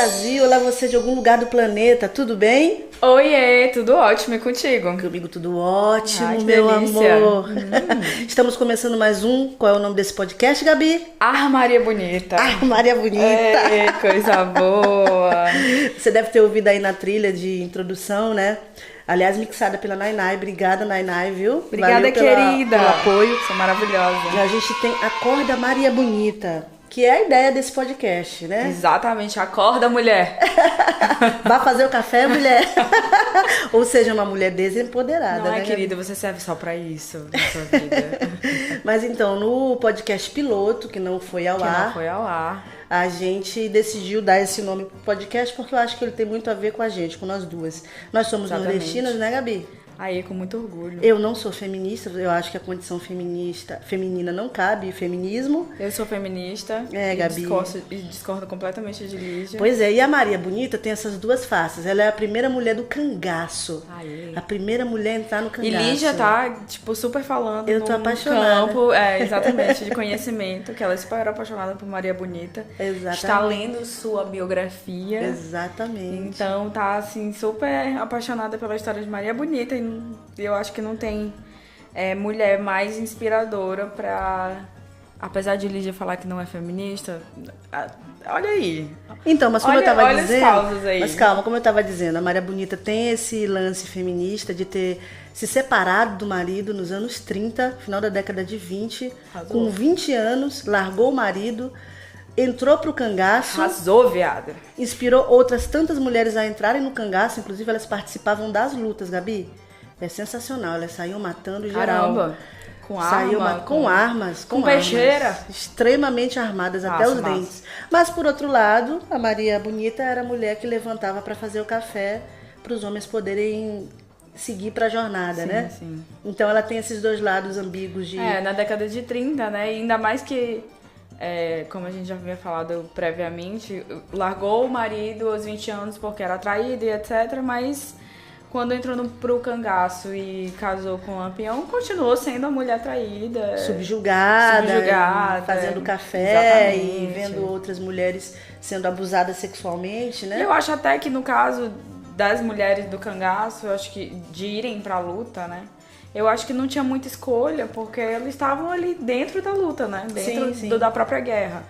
Brasil, olá você de algum lugar do planeta, tudo bem? Oiê, tudo ótimo e contigo? Comigo tudo ótimo, Ai, que meu delícia. amor. Estamos começando mais um. Qual é o nome desse podcast, Gabi? Maria Bonita. Maria Bonita. Ei, coisa boa. Você deve ter ouvido aí na trilha de introdução, né? Aliás, mixada pela Nainai. Obrigada, Nainai, viu? Obrigada, Valeu querida. pelo apoio. Sou maravilhosa. E a gente tem Acorda Maria Bonita, que é a ideia desse podcast, né? Exatamente, acorda, mulher. Vá fazer o café, mulher. Ou seja, uma mulher desempoderada, Não, né? querida, você serve só pra isso na sua vida. Mas então, no podcast piloto, que não foi ao Que ar, não foi ao ar. a gente decidiu dar esse nome pro podcast porque eu acho que ele tem muito a ver com a gente, com nós duas. Nós somos Exatamente. nordestinas, né, Gabi? Aí, com muito orgulho. Eu não sou feminista, eu acho que a condição feminina não cabe feminismo. Eu sou feminista. É, e Gabi. discordo completamente de Lígia. Pois é, e a Maria Bonita tem essas duas faces. Ela é a primeira mulher do cangaço. Aê. A primeira mulher a entrar no E cangaço. Lígia tá, tipo, super falando Eu tô num apaixonada. campo, exatamente, de conhecimento, que ela é super apaixonada por Maria Bonita. Exatamente. Está lendo sua biografia. Exatamente. Então tá, assim, super apaixonada pela história de Maria Bonita. E eu acho que não tem mulher mais inspiradora pra... Apesar de Lígia falar que não é feminista, olha aí. Então, mas como Olha- eu tava olha as dizendo. causas aí. Mas calma, como eu tava dizendo, a Maria Bonita tem esse lance feminista de ter se separado do marido nos anos 30, final da década de 20, Arrasou. com 20 anos, largou o marido, entrou pro cangaço, Arrasou, viada. inspirou outras tantas mulheres a entrarem no cangaço, inclusive elas participavam das lutas, Gabi. É sensacional, elas saíam matando geral. Caramba. Com Saiu arma, com armas. com peixeira. Armas, extremamente armadas até Massa, os massa. dentes. Mas, por outro lado, a Maria Bonita era a mulher que levantava para fazer o café para os homens poderem seguir para a jornada, Sim, né? sim. Então, ela tem esses dois lados ambíguos de... Na década de 30, né? E ainda mais que, como a gente já havia falado previamente, largou o marido aos 20 anos porque era traída e etc. Mas quando entrou pro cangaço e casou com o Lampião, continuou sendo a mulher traída. subjugada, fazendo café e Exatamente. vendo outras mulheres sendo abusadas sexualmente, E né? eu acho até que no caso das mulheres do cangaço, eu acho que de irem pra luta, né? Eu acho que não tinha muita escolha, porque eles estavam ali dentro da luta, né? Dentro Sim. da própria guerra.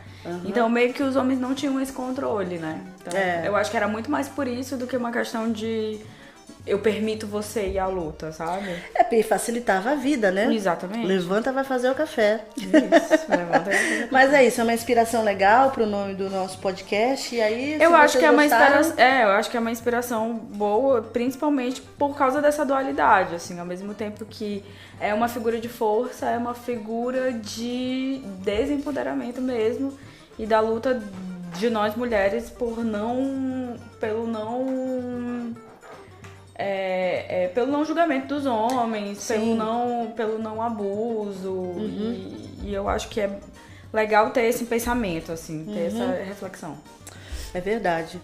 Então, meio que os homens não tinham esse controle, né? Então, eu acho que era muito mais por isso do que uma questão de eu permito você ir à luta, sabe? Porque facilitava a vida, né? Exatamente. Levanta, vai fazer o café. Isso, levanta aí. Mas é isso, é uma inspiração legal pro nome do nosso podcast. E aí, Eu se acho vocês que é uma gostaram- inspiração, eu acho que é uma inspiração boa, principalmente por causa dessa dualidade, assim, ao mesmo tempo que é uma figura de força, é uma figura de desempoderamento mesmo e da luta de nós mulheres pelo não julgamento dos homens, Sim. pelo não abuso. E eu acho que é legal ter esse pensamento, assim, ter essa reflexão. É verdade.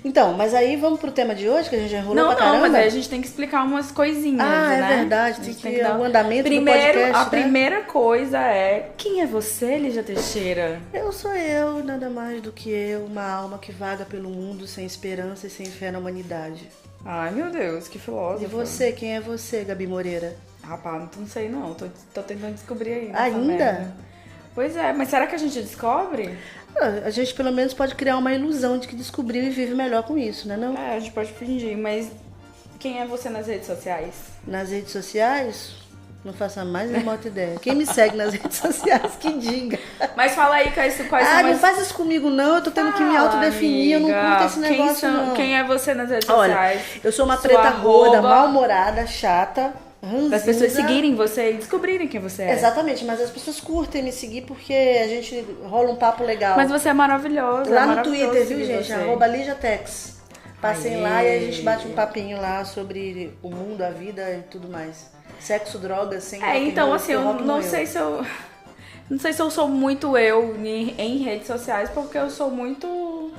Então, mas aí vamos pro tema de hoje, que a gente já enrolou Não, pra caramba. mas aí a gente tem que explicar umas coisinhas, Ah, é né? verdade, A gente tem que dar o andamento do Primeiro, podcast, a né? primeira coisa é, quem é você, Lígia Teixeira? Eu sou eu, nada mais do que eu, uma alma que vaga pelo mundo sem esperança e sem fé na humanidade. Ai, meu Deus, que filósofo. E você, quem é você, Gabi Moreira? Rapaz, não sei não, tô tentando descobrir aí. nessa Ainda? merda. Pois é, mas será que a gente descobre? A gente pelo menos pode criar uma ilusão de que descobriu e vive melhor com isso, né não? A gente pode fingir, mas quem é você nas redes sociais? Nas redes sociais, não faço a mais remota ideia. Quem me segue nas redes sociais, que diga. Mas fala aí quais são Não as... faz isso comigo não, eu tô tendo que me Fala, autodefinir, eu não amiga. curto esse negócio não. Quem é você nas redes Olha, sociais? eu sou uma Sua preta gorda, arroba, mal-humorada, chata, ranzinza. Para as pessoas seguirem você e descobrirem quem você é. Exatamente, mas as pessoas curtem me seguir porque a gente rola um papo legal. Mas você é maravilhosa. Lá é no maravilhoso Twitter, viu, seguir gente? você. @LijaTex. Passem Aê. lá e aí a gente bate um papinho lá sobre o mundo, a vida e tudo mais. Sexo, drogas, sem rock and Então roll, assim, eu rock não and sei se eu... Não sei se eu sou muito eu em redes sociais, porque eu sou muito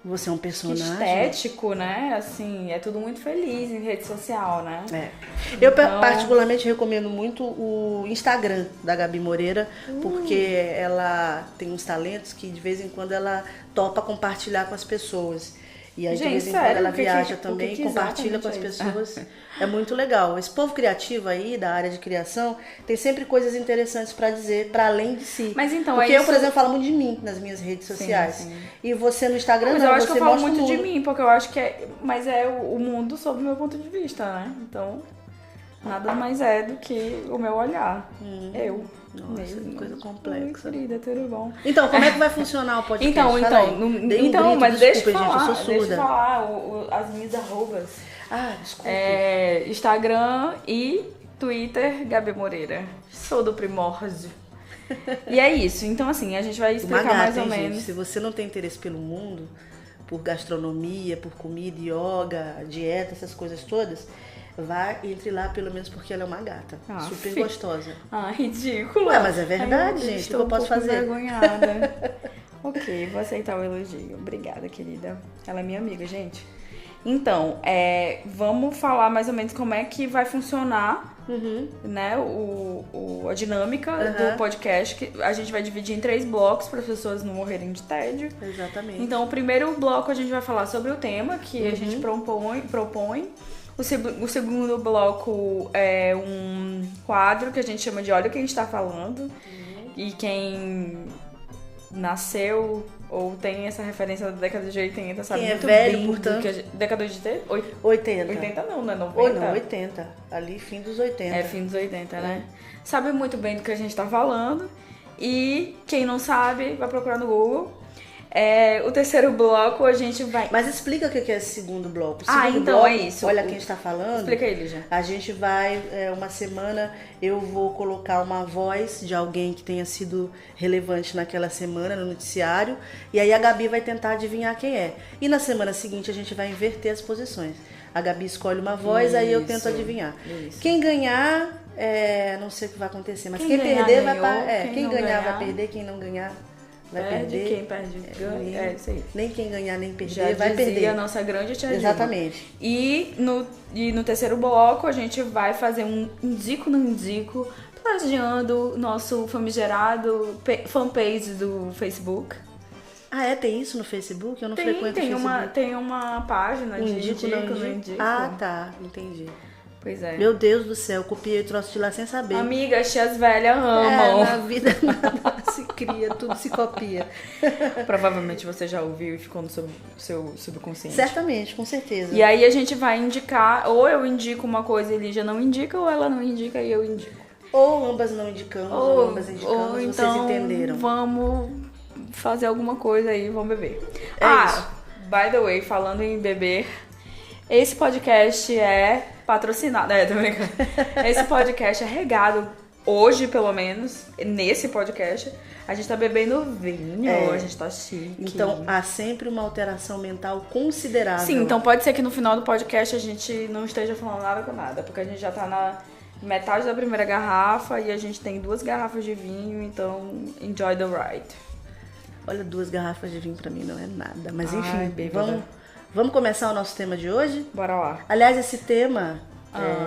Você é um Que personagem. estético, né? Assim, é tudo muito feliz em rede social, né? Eu particularmente recomendo muito o Instagram da Gabi Moreira, porque ela tem uns talentos que de vez em quando ela topa compartilhar com as pessoas. E aí, de vez em quando ela viaja também e compartilha com as pessoas. É muito legal. Esse povo criativo aí, da área de criação, tem sempre coisas interessantes para dizer, para além de si. Mas então, porque é eu, por exemplo, falo muito de mim nas minhas redes sociais. Sim. E você no Instagram, mas não, eu acho você que eu falo mostra muito o de mundo. mim, porque eu acho que é... Mas é o mundo sob o meu ponto de vista, né? Então, nada mais é do que o meu olhar. Eu. Nossa, que coisa complexa. Oi, querida, tudo bom? Então, como é que vai funcionar o podcast? Mas deixa eu gente, falar, eu sou surda. as minhas arrobas. Desculpa. Instagram e Twitter, Gabi Moreira. Sou do primórdio. E é isso. Então, assim, a gente vai explicar mais ou menos. Gente, se você não tem interesse pelo mundo, por gastronomia, por comida, yoga, dieta, essas coisas todas, entre lá pelo menos porque ela é uma gata. Super gostosa. Ridícula. Mas é verdade, gente. O que eu posso fazer? Envergonhada. Ok, vou aceitar o elogio. Obrigada, querida. Ela é minha amiga, gente. Então, vamos falar mais ou menos como é que vai funcionar, né, a dinâmica do podcast, que a gente vai dividir em 3 blocos para as pessoas não morrerem de tédio. Exatamente. Então, o primeiro bloco a gente vai falar sobre o tema que a gente propõe. O segundo bloco é um quadro que a gente chama de Olha o que a gente tá falando. E quem nasceu ou tem essa referência da década de 80 sabe muito velho, bem. Portanto. Década de 80. 80 não é 90? Não, 80. Ali, fim dos 80. Fim dos 80, né? Sabe muito bem do que a gente tá falando. E quem não sabe, vai procurar no Google. O terceiro bloco a gente vai... Mas explica o que é esse segundo bloco. O segundo então bloco, é isso. Olha quem está falando. Explica aí, Lígia. A gente vai, uma semana, eu vou colocar uma voz de alguém que tenha sido relevante naquela semana no noticiário. E aí a Gabi vai tentar adivinhar quem é. E na semana seguinte a gente vai inverter as posições. A Gabi escolhe uma voz, aí eu tento adivinhar. Isso. Quem ganhar, não sei o que vai acontecer, mas quem perder vai para... Quem ganhar vai perder, quem não ganhar... vai perder. Quem perde ganha. Isso aí. Nem quem ganhar nem perder Já vai perder. A nossa grande tia Dilma. Exatamente. E no terceiro bloco a gente vai fazer um indico não indico, plagiando nosso famigerado fanpage do Facebook. Tem isso no Facebook? Eu não frequento o Facebook. Tem uma página de indico não indico. Tá, entendi. Pois é. Meu Deus do céu, copiei o troço de lá sem saber. Amiga, as tias velhas amam. Na vida nada se cria, tudo se copia. Provavelmente você já ouviu e ficou no seu subconsciente. Certamente, com certeza. E aí a gente vai indicar, ou eu indico uma coisa e Lígia não indica, ou ela não indica e eu indico. Ou ambas não indicamos, ou ambas indicamos, ou então, vocês entenderam. Vamos fazer alguma coisa aí, vamos beber. Isso. By the way, falando em beber, esse podcast é patrocinado. Tô brincando. Esse podcast é regado, hoje pelo menos, nesse podcast, a gente tá bebendo vinho, a gente tá chique. Então há sempre uma alteração mental considerável. Sim, então pode ser que no final do podcast a gente não esteja falando nada com nada, porque a gente já tá na metade da primeira garrafa e a gente tem 2 garrafas de vinho, então enjoy the ride. Olha, 2 garrafas de vinho pra mim não é nada, mas enfim, vamos começar o nosso tema de hoje? Bora lá. Aliás, esse tema,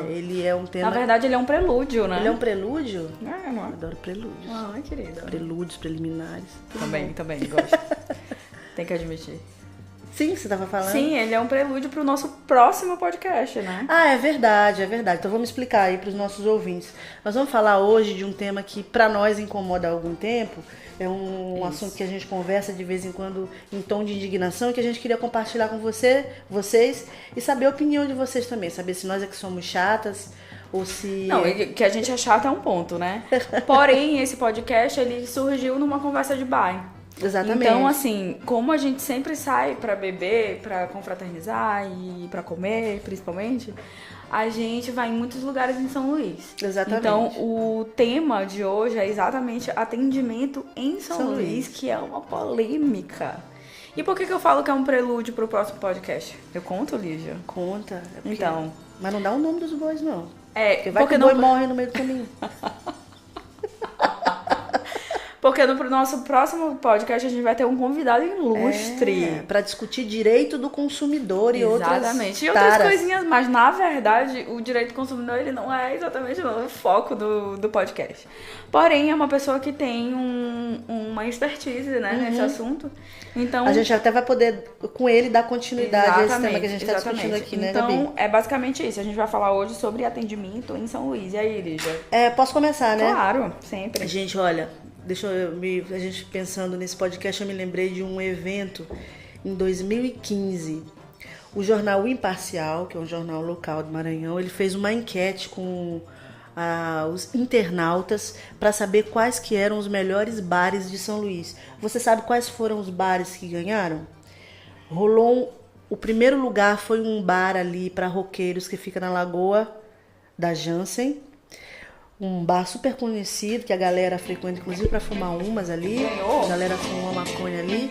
ele é um tema... Na verdade, ele é um prelúdio, né? Ele é um prelúdio? Não é? Eu adoro prelúdios. Ai, querida. Prelúdios, preliminares. Também, gosto. Tem que admitir. Sim, você estava falando? Sim, ele é um prelúdio pro nosso próximo podcast, né? É verdade. Então vamos explicar aí pros nossos ouvintes. Nós vamos falar hoje de um tema que pra nós incomoda há algum tempo. É um assunto que a gente conversa de vez em quando em tom de indignação e que a gente queria compartilhar com vocês e saber a opinião de vocês também. Saber se nós é que somos chatas ou se... Não, que a gente é chata é um ponto, né? Porém, esse podcast, ele surgiu numa conversa de bar. Exatamente. Então, assim, como a gente sempre sai pra beber, pra confraternizar e pra comer, principalmente, a gente vai em muitos lugares em São Luís. Exatamente. Então, o tema de hoje é exatamente atendimento em São Luís, que é uma polêmica. E por que eu falo que é um prelúdio pro próximo podcast? Eu conto, Lígia? Conta. Então. Mas não dá o nome dos bois, não. Porque vai que o boi morre no meio do caminho. Porque no nosso próximo podcast a gente vai ter um convidado ilustre. Para discutir direito do consumidor e Exatamente. E outras outras taras. coisinhas, mas na verdade o direito do consumidor ele não é exatamente o foco do podcast. Porém, é uma pessoa que tem uma expertise, né, nesse assunto. Então, a gente até vai poder, com ele, dar continuidade a esse tema que a gente está discutindo aqui, né, Gabi? Então, é basicamente isso. A gente vai falar hoje sobre atendimento em São Luís. E aí, Lígia? Posso começar, né? Claro, sempre. Gente, olha, a gente pensando nesse podcast, eu me lembrei de um evento em 2015. O jornal Imparcial, que é um jornal local do Maranhão, ele fez uma enquete com os internautas para saber quais que eram os melhores bares de São Luís. Você sabe quais foram os bares que ganharam? O primeiro lugar foi um bar ali para roqueiros que fica na Lagoa da Jansen. Um bar super conhecido, que a galera frequenta, inclusive, para fumar umas ali. A galera fuma uma maconha ali.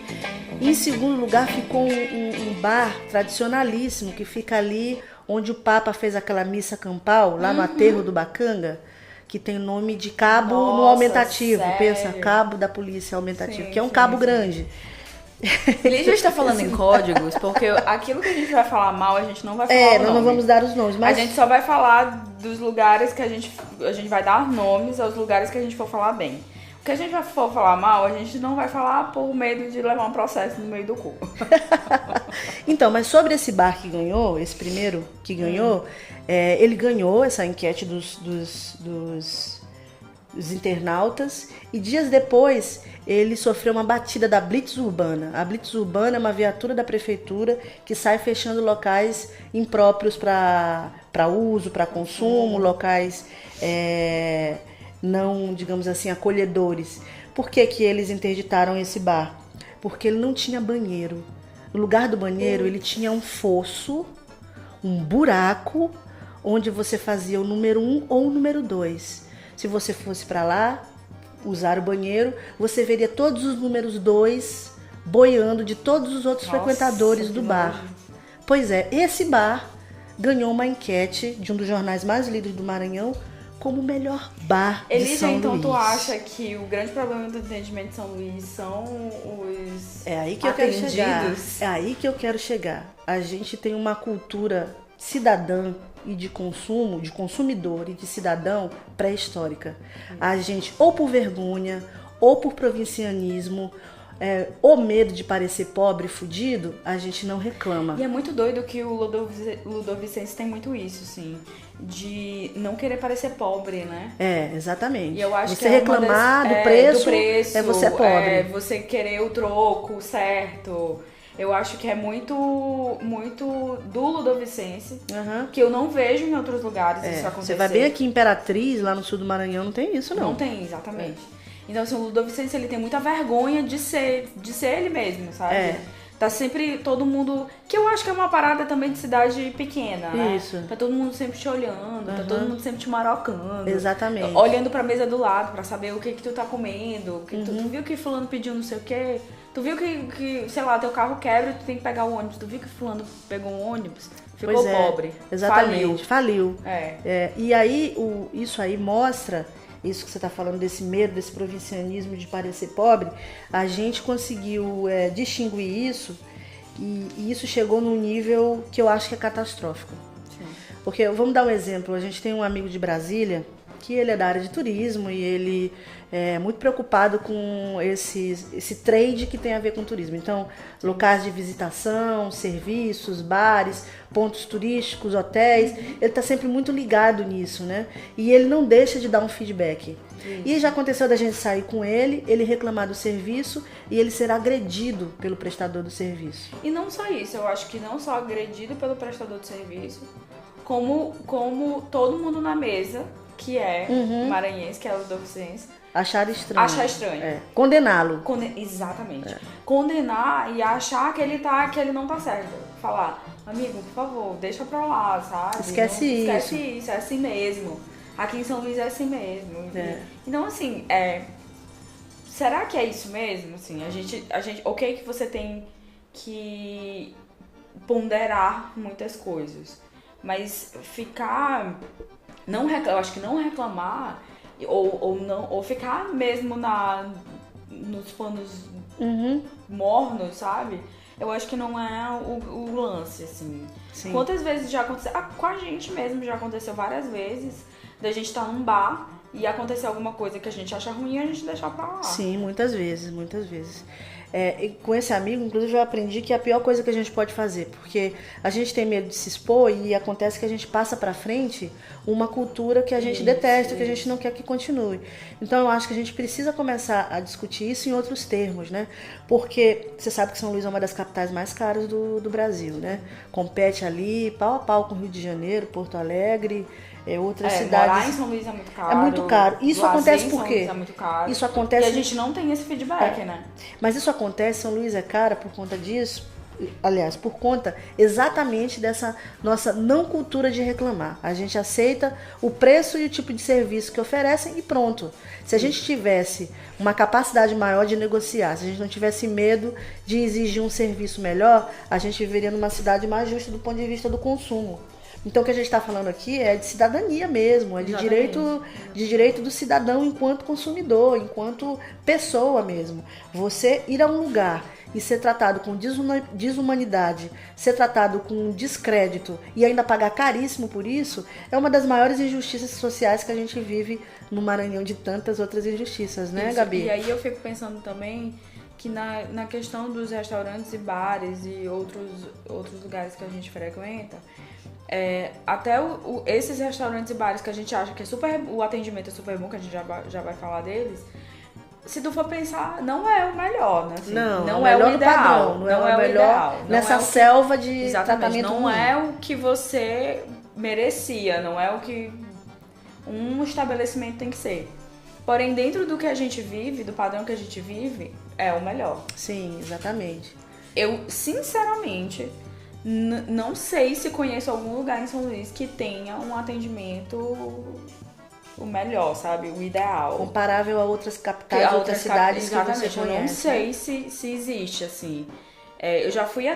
E em segundo lugar ficou um bar tradicionalíssimo, que fica ali onde o Papa fez aquela missa campal, lá no aterro do Bacanga, que tem nome de cabo no aumentativo. Sério? Pensa, cabo da polícia aumentativo, Sim, que é um cabo grande. Lígia está falando em códigos, porque aquilo que a gente vai falar mal, a gente não vai falar o Nós nome. não vamos dar os nomes, mas A gente só vai falar dos lugares que a gente vai dar nomes aos lugares que a gente for falar bem. O que a gente for falar mal, a gente não vai falar por medo de levar um processo no meio do cu. Então, mas sobre esse bar que ganhou, esse primeiro que ganhou, ele ganhou essa enquete dos internautas e dias depois ele sofreu uma batida da Blitz Urbana. A Blitz Urbana é uma viatura da prefeitura que sai fechando locais impróprios para uso, para consumo, locais não, digamos assim, acolhedores. Por que que eles interditaram esse bar? Porque ele não tinha banheiro. No lugar do banheiro, ele tinha um fosso, um buraco, onde você fazia o número 1 ou o número 2. Se você fosse para lá, usar o banheiro, você veria todos os números 2 boiando de todos os outros frequentadores do bar. Pois é, esse bar ganhou uma enquete de um dos jornais mais lidos do Maranhão como o melhor bar de Elisa, São então Luís. tu acha que o grande problema do atendimento de São Luís são os É aí que eu quero chegar. atendidos? É aí que eu quero chegar. A gente tem uma cultura cidadã e de consumo, de consumidor e de cidadão pré-histórica. A gente, ou por vergonha, ou por provincianismo, ou medo de parecer pobre e fudido, a gente não reclama. E é muito doido que o Ludovicense tem muito isso, assim, de não querer parecer pobre, né? Exatamente. E eu acho você que reclamar do do preço, você é pobre. Você querer o troco certo. Eu acho que é muito do Ludovicense, que eu não vejo em outros lugares isso acontecer. Você vai bem aqui em Imperatriz, lá no sul do Maranhão, não tem isso, não. Não tem, exatamente. Então, assim, o Ludovicense, ele tem muita vergonha de ser ele mesmo, sabe? Tá sempre todo mundo... Que eu acho que é uma parada também de cidade pequena, né? Isso. Tá todo mundo sempre te olhando, tá todo mundo sempre te marocando. Exatamente. Olhando pra mesa do lado pra saber o que tu tá comendo. Tu viu que fulano pediu não sei o quê? Tu viu que, sei lá, teu carro quebra e tu tem que pegar o ônibus. Tu viu que fulano pegou um ônibus? Ficou pobre. Exatamente. Faliu. E aí, isso aí mostra... Isso que você está falando desse medo, desse provincianismo de parecer pobre, a gente conseguiu distinguir isso e isso chegou num nível que eu acho que é catastrófico. Sim. Porque, vamos dar um exemplo, a gente tem um amigo de Brasília que ele é da área de turismo e ele é muito preocupado com esse trade que tem a ver com turismo. Então, locais de visitação, serviços, bares, pontos turísticos, hotéis, ele está sempre muito ligado nisso, né? E ele não deixa de dar um feedback. E já aconteceu da gente sair com ele reclamar do serviço e ele ser agredido pelo prestador do serviço. E não só isso, eu acho que não só agredido pelo prestador de serviço, como todo mundo na mesa, que é maranhense, que é o Ludovicense, achar estranho. Achar estranho. Condená-lo. Exatamente. Condenar e achar que ele não tá certo. Falar, amigo, por favor, deixa pra lá, sabe? Esquece isso, é assim mesmo. Aqui em São Luís é assim mesmo. Então, assim, será que é isso mesmo? Assim, a gente, ok que você tem que ponderar muitas coisas, mas eu acho que não reclamar ou ficar mesmo nos panos Uhum. mornos, sabe? Eu acho que não é o lance, assim. Sim. Quantas vezes já aconteceu? Com a gente mesmo já aconteceu várias vezes da gente estar num bar e acontecer alguma coisa que a gente acha ruim e a gente deixar pra lá. Sim, muitas vezes, muitas vezes. E com esse amigo, inclusive, eu aprendi que é a pior coisa que a gente pode fazer, porque a gente tem medo de se expor e acontece que a gente passa pra frente uma cultura que a gente detesta, que a gente não quer que continue. Então, eu acho que a gente precisa começar a discutir isso em outros termos, né? Porque você sabe que São Luís é uma das capitais mais caras do Brasil, né? Compete ali, pau a pau com Rio de Janeiro, Porto Alegre, outras cidades. Morar em São Luís é muito caro. É muito caro. Isso acontece por quê? É muito caro. Isso acontece. E a gente não tem esse feedback, né? Mas isso acontece, São Luís é cara por conta disso, aliás, por conta exatamente dessa nossa não cultura de reclamar. A gente aceita o preço e o tipo de serviço que oferecem e pronto. Se a gente tivesse uma capacidade maior de negociar, se a gente não tivesse medo de exigir um serviço melhor, a gente viveria numa cidade mais justa do ponto de vista do consumo. Então o que a gente está falando aqui é de cidadania mesmo, é de direito do cidadão enquanto consumidor, enquanto pessoa mesmo. Você ir a um lugar e ser tratado com desumanidade, ser tratado com descrédito e ainda pagar caríssimo por isso, é uma das maiores injustiças sociais que a gente vive no Maranhão, de tantas outras injustiças, né, isso. Gabi? E aí eu fico pensando também que na questão dos restaurantes e bares e outros lugares que a gente frequenta, até esses restaurantes e bares que a gente acha que o atendimento é super bom, que a gente já vai falar deles, se tu for pensar, não é o melhor, né? Assim, não é o ideal. Padrão, não é o melhor ideal. Nessa selva de exatamente, tratamento não ruim. é o que você merecia, não é o que um estabelecimento tem que ser. Porém, dentro do que a gente vive, do padrão que a gente vive, é o melhor. Sim, exatamente. Eu, sinceramente, não sei se conheço algum lugar em São Luís que tenha um atendimento o melhor, sabe? O ideal. Comparável a outras capitais, outras cidades que você conhece. Eu não sei se existe, assim. Eu já fui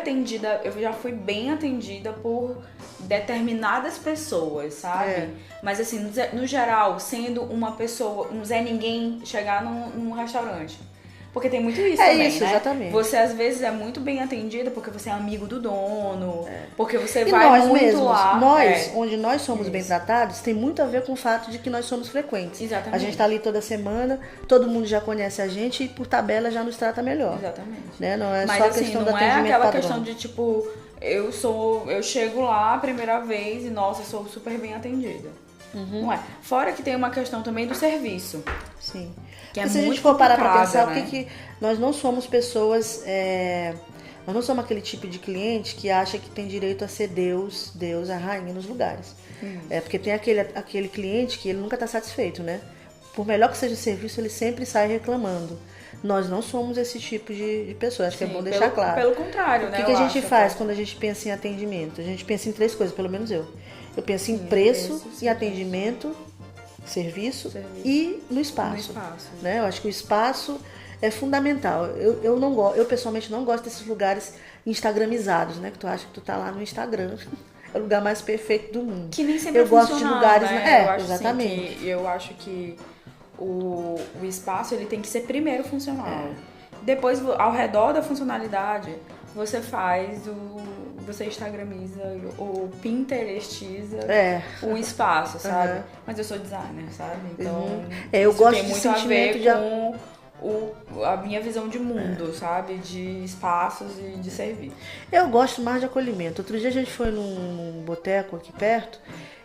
bem atendida por determinadas pessoas, sabe? Mas assim, no geral, sendo uma pessoa, um Zé Ninguém chegar num restaurante. Porque tem muito isso também, isso, né? Exatamente. Você às vezes é muito bem atendida porque você é amigo do dono, porque você e vai nós muito mesmos, lá. Onde nós somos bem tratados, tem muito a ver com o fato de que nós somos frequentes. Exatamente. A gente tá ali toda semana, todo mundo já conhece a gente e por tabela já nos trata melhor. Exatamente. Né? Não é mas, só a assim, questão não do é atendimento aquela padrão. questão de tipo, eu chego lá a primeira vez e nossa, eu sou super bem atendida. Não é. Fora que tem uma questão também do serviço. Sim. Que Porque é se a gente muito for parar pra pensar, né? que nós não somos pessoas. Nós não somos aquele tipo de cliente que acha que tem direito a ser Deus, a rainha nos lugares. Porque tem aquele cliente que ele nunca está satisfeito, né? Por melhor que seja o serviço, ele sempre sai reclamando. Nós não somos esse tipo de pessoa, acho que é bom deixar claro. Pelo contrário, né? O que a gente faz quando a gente pensa em atendimento? A gente pensa em 3 coisas, pelo menos eu. Eu penso em preço, em atendimento, serviço e no espaço. Né? Eu acho que o espaço é fundamental. Eu pessoalmente não gosto desses lugares instagramizados, né? Que tu acha que tu tá lá no Instagram. É o lugar mais perfeito do mundo. Que nem sempre eu gosto de lugares, né? Eu acho, exatamente. Assim, eu acho que o espaço ele tem que ser primeiro funcional. Depois, ao redor da funcionalidade, você você instagramiza ou pinterestiza o espaço, sabe? Mas eu sou designer, sabe? Então, eu isso gosto tem de muito a ver sentimento com a minha visão de mundo, sabe? De espaços e de serviço. Eu gosto mais de acolhimento. Outro dia a gente foi num boteco aqui perto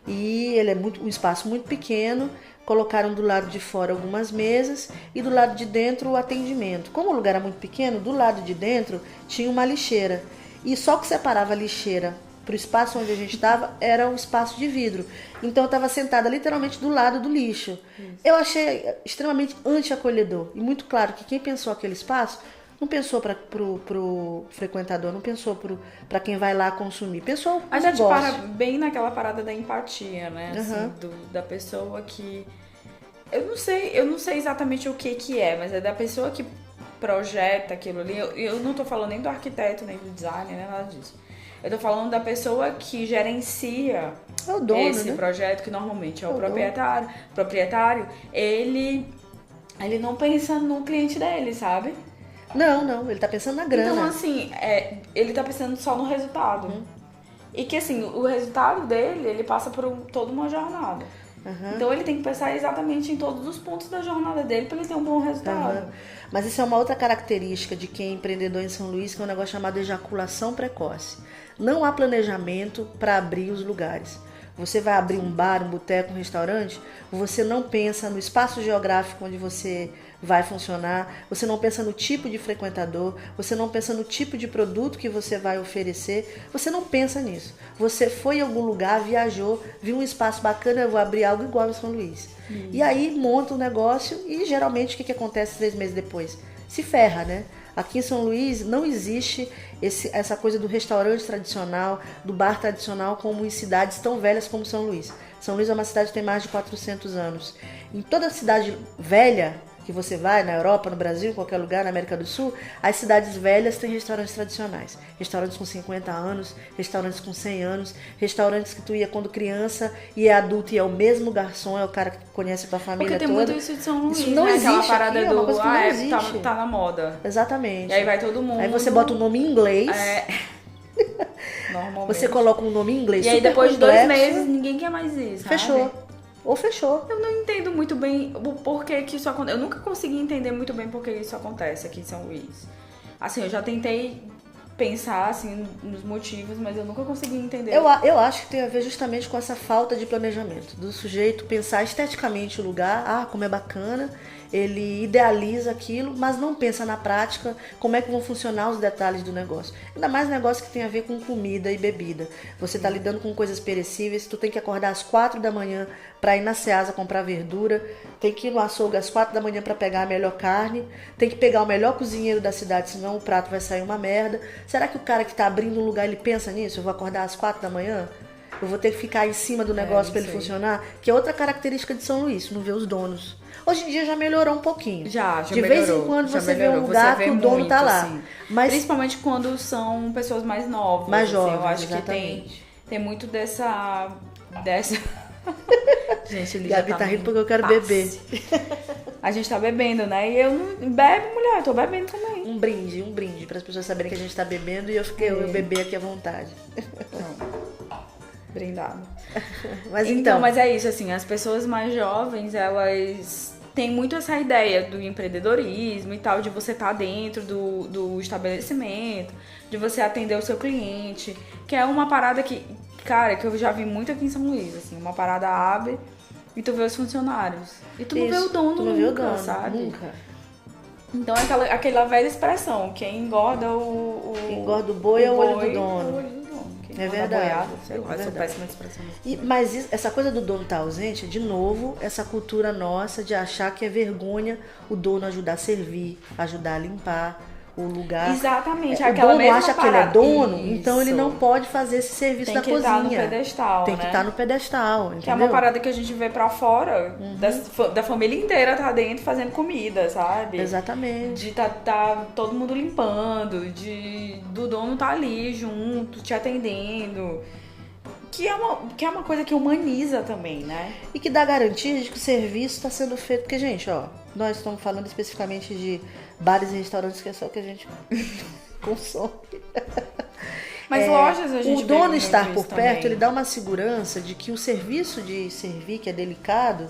e ele é um espaço muito pequeno. Colocaram do lado de fora algumas mesas e do lado de dentro o atendimento. Como o lugar era muito pequeno, do lado de dentro tinha uma lixeira. E só que separava a lixeira para o espaço onde a gente estava era um espaço de vidro. Então eu estava sentada literalmente do lado do lixo. Eu achei extremamente anti-acolhedor. E muito claro que quem pensou aquele espaço não pensou pro frequentador, não pensou para quem vai lá consumir. Pensou no a gente negócio. para bem naquela parada da empatia, né? Assim, da pessoa que... Eu não sei exatamente o que é, mas é da pessoa que projeta aquilo ali. Eu não tô falando nem do arquiteto, nem do designer, nem nada disso. Eu tô falando da pessoa que gerencia dono, esse projeto, que normalmente é o proprietário. Ele ele não pensa no cliente dele, sabe? Não, ele tá pensando na grana. Então, assim, ele tá pensando só no resultado. E que, assim, o resultado dele, ele passa por toda uma jornada. Então, ele tem que pensar exatamente em todos os pontos da jornada dele para ele ter um bom resultado. Mas isso é uma outra característica de quem é empreendedor em São Luís, que é um negócio chamado ejaculação precoce. Não há planejamento para abrir os lugares. Você vai abrir um bar, um boteco, um restaurante, você não pensa no espaço geográfico onde você vai funcionar, você não pensa no tipo de frequentador, você não pensa no tipo de produto que você vai oferecer, você não pensa nisso. Você foi em algum lugar, viajou, viu um espaço bacana, eu vou abrir algo igual em São Luís. E aí monta um negócio e geralmente o que acontece 3 meses depois? Se ferra, né? Aqui em São Luís não existe essa coisa do restaurante tradicional, do bar tradicional, como em cidades tão velhas como São Luís. São Luís é uma cidade que tem mais de 400 anos. Em toda cidade velha que você vai, na Europa, no Brasil, em qualquer lugar, na América do Sul, as cidades velhas têm restaurantes tradicionais. Restaurantes com 50 anos, restaurantes com 100 anos, restaurantes que tu ia quando criança e é adulto e é o mesmo garçom, é o cara que conhece a tua família toda. Porque tem muito isso de São Luís, isso não né? existe Aquela parada aqui, é uma coisa que não existe. Tá na moda. Exatamente. E aí vai todo mundo. Aí você bota o nome em inglês. Normalmente. Você coloca um nome em inglês. E aí depois de 2 meses, ninguém quer mais isso. Fechou. Ou fechou. Eu não entendo muito bem o porquê que isso acontece. Eu nunca consegui entender muito bem por que isso acontece aqui em São Luís. Assim, eu já tentei pensar assim nos motivos, mas eu nunca consegui entender. Eu acho que tem a ver justamente com essa falta de planejamento. Do sujeito pensar esteticamente o lugar, como é bacana, ele idealiza aquilo, mas não pensa na prática como é que vão funcionar os detalhes do negócio. Ainda mais negócio que tem a ver com comida e bebida. Você está lidando com coisas perecíveis, tu tem que acordar às 4 da manhã para ir na Ceasa comprar verdura, tem que ir no açougue às 4 da manhã para pegar a melhor carne, tem que pegar o melhor cozinheiro da cidade, senão o prato vai sair uma merda. Será que o cara que está abrindo um lugar, ele pensa nisso? Eu vou acordar às 4 da manhã? Eu vou ter que ficar em cima do negócio para ele funcionar? Que é outra característica de São Luís, não ver os donos. Hoje em dia já melhorou um pouquinho. Já de vez em quando você vê um lugar que o dono tá lá. Assim. Mas principalmente quando são pessoas mais novas. Mais assim, jovens, eu acho exatamente. que tem muito dessa... Gente, ele Gabi já tá rindo porque eu quero beber. A gente tá bebendo, né? E eu não bebe, mulher, eu tô bebendo também. Um brinde, para as pessoas saberem que a gente tá bebendo e eu beber aqui à vontade. Brindado. Mas é isso, assim, as pessoas mais jovens, elas têm muito essa ideia do empreendedorismo e tal, de você estar dentro do estabelecimento, de você atender o seu cliente, que é uma parada que, cara, que eu já vi muito aqui em São Luís, assim, uma parada abre e tu vê os funcionários. E tu não vê o dono tu não nunca, vê o dono, sabe? Nunca. Então é aquela velha expressão, quem engorda quem engorda o boi é o olho do dono. É verdade. Boiada, sei lá, eu sou péssima de expressão. Mas essa coisa do dono estar ausente, de novo, essa cultura nossa de achar que é vergonha o dono ajudar a servir, ajudar a limpar o lugar. Exatamente, o dono acha que ele é dono, então ele não pode fazer esse serviço da cozinha. Tem que estar no pedestal, Tem que estar no pedestal, entendeu? Que é uma parada que a gente vê pra fora, da família inteira tá dentro fazendo comida, sabe? Exatamente. De tá todo mundo limpando, do dono tá ali junto, te atendendo. Que é uma coisa que humaniza também, né? E que dá garantia de que o serviço está sendo feito. Porque, gente, nós estamos falando especificamente de bares e restaurantes, que é só o que a gente consome. Mas lojas a gente o dono vê estar muito por isso perto, também. ele dá uma segurança de que o serviço de servir, que é delicado,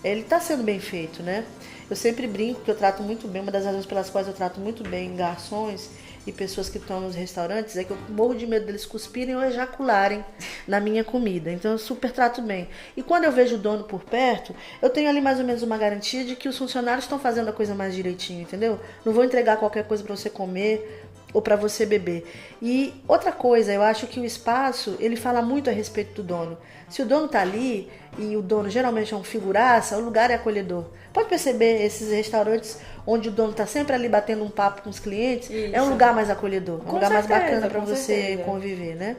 ele está sendo bem feito, né? Eu sempre brinco que eu trato muito bem, uma das razões pelas quais eu trato muito bem garçons e pessoas que estão nos restaurantes é que eu morro de medo deles cuspirem ou ejacularem na minha comida. Então eu super trato bem. E quando eu vejo o dono por perto, eu tenho ali mais ou menos uma garantia de que os funcionários estão fazendo a coisa mais direitinho, entendeu? Não vou entregar qualquer coisa para você comer ou para você beber. E outra coisa, eu acho que o espaço, ele fala muito a respeito do dono. Se o dono tá ali, e o dono geralmente é um figuraça, o lugar é acolhedor. Pode perceber, esses restaurantes onde o dono tá sempre ali batendo um papo com os clientes, Isso. é um lugar mais acolhedor, um lugar mais bacana para com você certeza. conviver, né?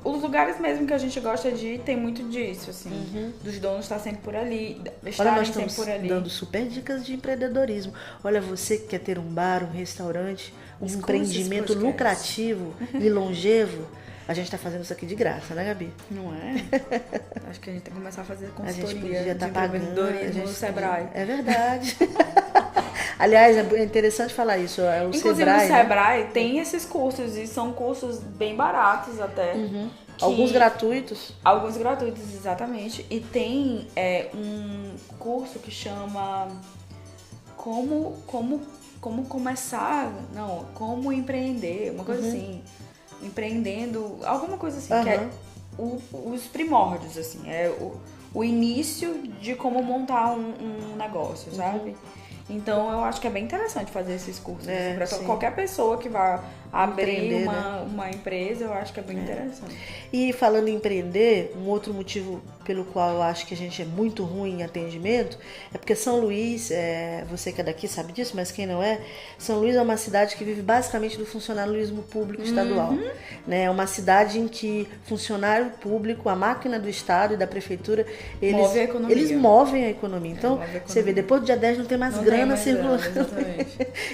Os lugares mesmo que a gente gosta de ir tem muito disso, assim, dos donos estar sempre por ali, estarem nós sempre estamos por ali. dando super dicas de empreendedorismo. Olha, você que quer ter um bar, um restaurante, um empreendimento lucrativo e longevo, A gente tá fazendo isso aqui de graça, né, Gabi? Não é? Acho que a gente tem que começar a fazer A gente consultoria podia estar de pagando. empreendedorismo no Sebrae. É verdade. Aliás, é interessante falar isso. O Inclusive Sebrae, no Sebrae tem esses cursos e são cursos bem baratos até. Alguns gratuitos. Alguns gratuitos, exatamente. E tem um curso que chama Como começar... Não, como empreender, uma coisa assim. Empreendendo, alguma coisa assim, que é os primórdios, assim. É o início de como montar um negócio, sabe? Então, eu acho que é bem interessante fazer esses cursos. Para qualquer pessoa que vá abrir uma empresa, eu acho que é bem interessante. E falando em empreender, um outro motivo pelo qual eu acho que a gente é muito ruim em atendimento é porque São Luís, você que é daqui sabe disso, mas quem não é, São Luís é uma cidade que vive basicamente do funcionalismo público estadual. Né? É uma cidade em que funcionário público, a máquina do Estado e da Prefeitura, eles movem a economia. Então, você vê, depois do dia 10 não tem mais grana circulando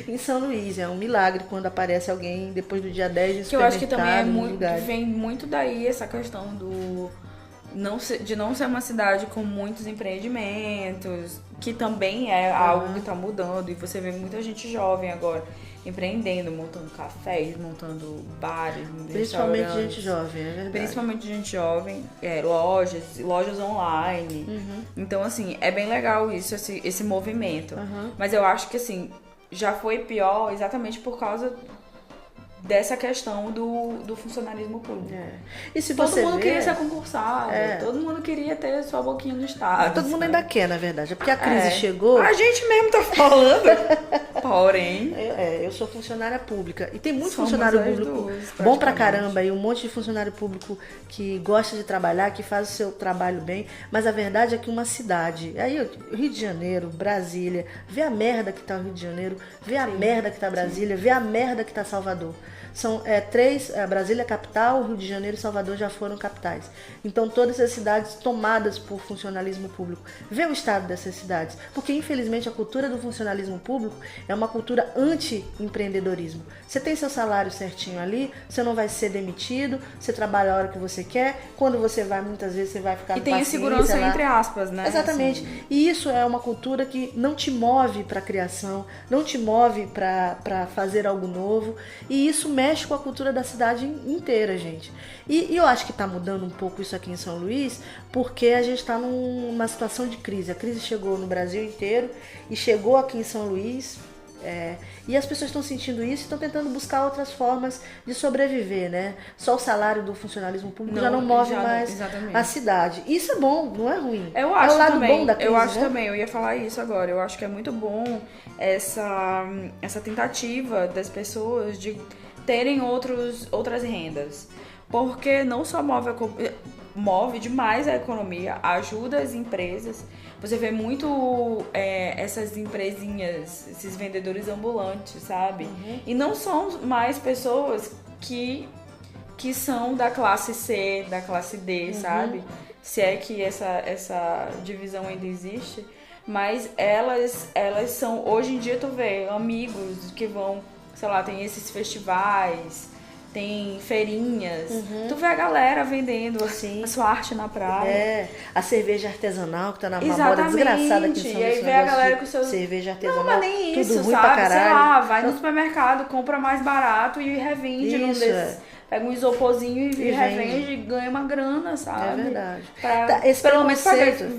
em São Luís. É um milagre quando aparece alguém depois do dia 10 em que eu acho que também lugar. Vem muito daí essa questão de não ser uma cidade com muitos empreendimentos, que também é algo que está mudando, e você vê muita gente jovem agora empreendendo, montando cafés, montando bares, principalmente gente jovem, é verdade. Principalmente gente jovem, lojas online. Então, assim, é bem legal isso, esse movimento. Mas eu acho que, assim, já foi pior exatamente por causa dessa questão do funcionalismo público. E se todo você mundo vê, queria ser concursado, todo mundo queria ter sua boquinha no Estado. Todo mundo ainda quer, na verdade. É porque a crise chegou. A gente mesmo tá falando. Porém. Eu sou funcionária pública. E tem muito funcionário público bom pra caramba. E um monte de funcionário público que gosta de trabalhar, que faz o seu trabalho bem. Mas a verdade é que uma cidade. Aí, Rio de Janeiro, Brasília. Vê a merda que tá o Rio de Janeiro. Vê a merda que tá Brasília. Vê a merda que tá Salvador. São três, Brasília capital, Rio de Janeiro e Salvador já foram capitais. Então todas as cidades tomadas por funcionalismo público. Vê o estado dessas cidades. Porque infelizmente a cultura do funcionalismo público é uma cultura anti-empreendedorismo. Você tem seu salário certinho ali, você não vai ser demitido, você trabalha a hora que você quer, quando você vai, muitas vezes você vai ficar e tem a segurança lá. Entre aspas, né? Exatamente. Assim. E isso é uma cultura que não te move para a criação, não te move para fazer algo novo. E isso mexe com a cultura da cidade inteira, gente. E eu acho que está mudando um pouco isso aqui em São Luís, porque a gente está numa situação de crise. A crise chegou no Brasil inteiro e chegou aqui em São Luís. E as pessoas estão sentindo isso e estão tentando buscar outras formas de sobreviver, né? Só o salário do funcionalismo público já não move mais a cidade. Isso é bom, não é ruim. Eu acho é o lado também, bom da crise, eu acho né? também, eu ia falar isso agora. Eu acho que é muito bom essa tentativa das pessoas de terem outras rendas. Porque não só move demais a economia, ajuda as empresas. Você vê muito essas empresinhas, esses vendedores ambulantes, sabe? E não são mais pessoas que são da classe C, da classe D, sabe? Se é que essa divisão ainda existe. Mas elas são, hoje em dia tu vê amigos que vão, sei lá, tem esses festivais, tem feirinhas. Tu vê a galera vendendo a sua arte na praia. A cerveja artesanal que tá na moda desgraçada aqui em São Luís. E aí vê a galera com seus... cerveja artesanal. Não, mas nem isso, tudo ruim sabe? Pra caralho. Sei lá, vai no supermercado, compra mais barato e revende num desses. Pega um isoporzinho e revende e ganha uma grana, sabe? É verdade. Pelo menos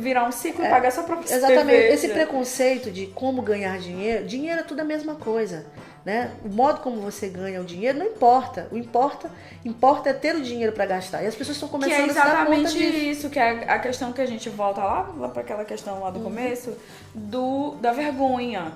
virar um ciclo e pagar sua própria Exatamente. cerveja. Esse preconceito de como ganhar dinheiro. Dinheiro é tudo a mesma coisa. Né? O modo como você ganha o dinheiro não importa. O importa é ter o dinheiro para gastar. E as pessoas estão começando a se dar conta disso. Que é exatamente isso, que é a questão que a gente volta lá para aquela questão lá do começo, da vergonha.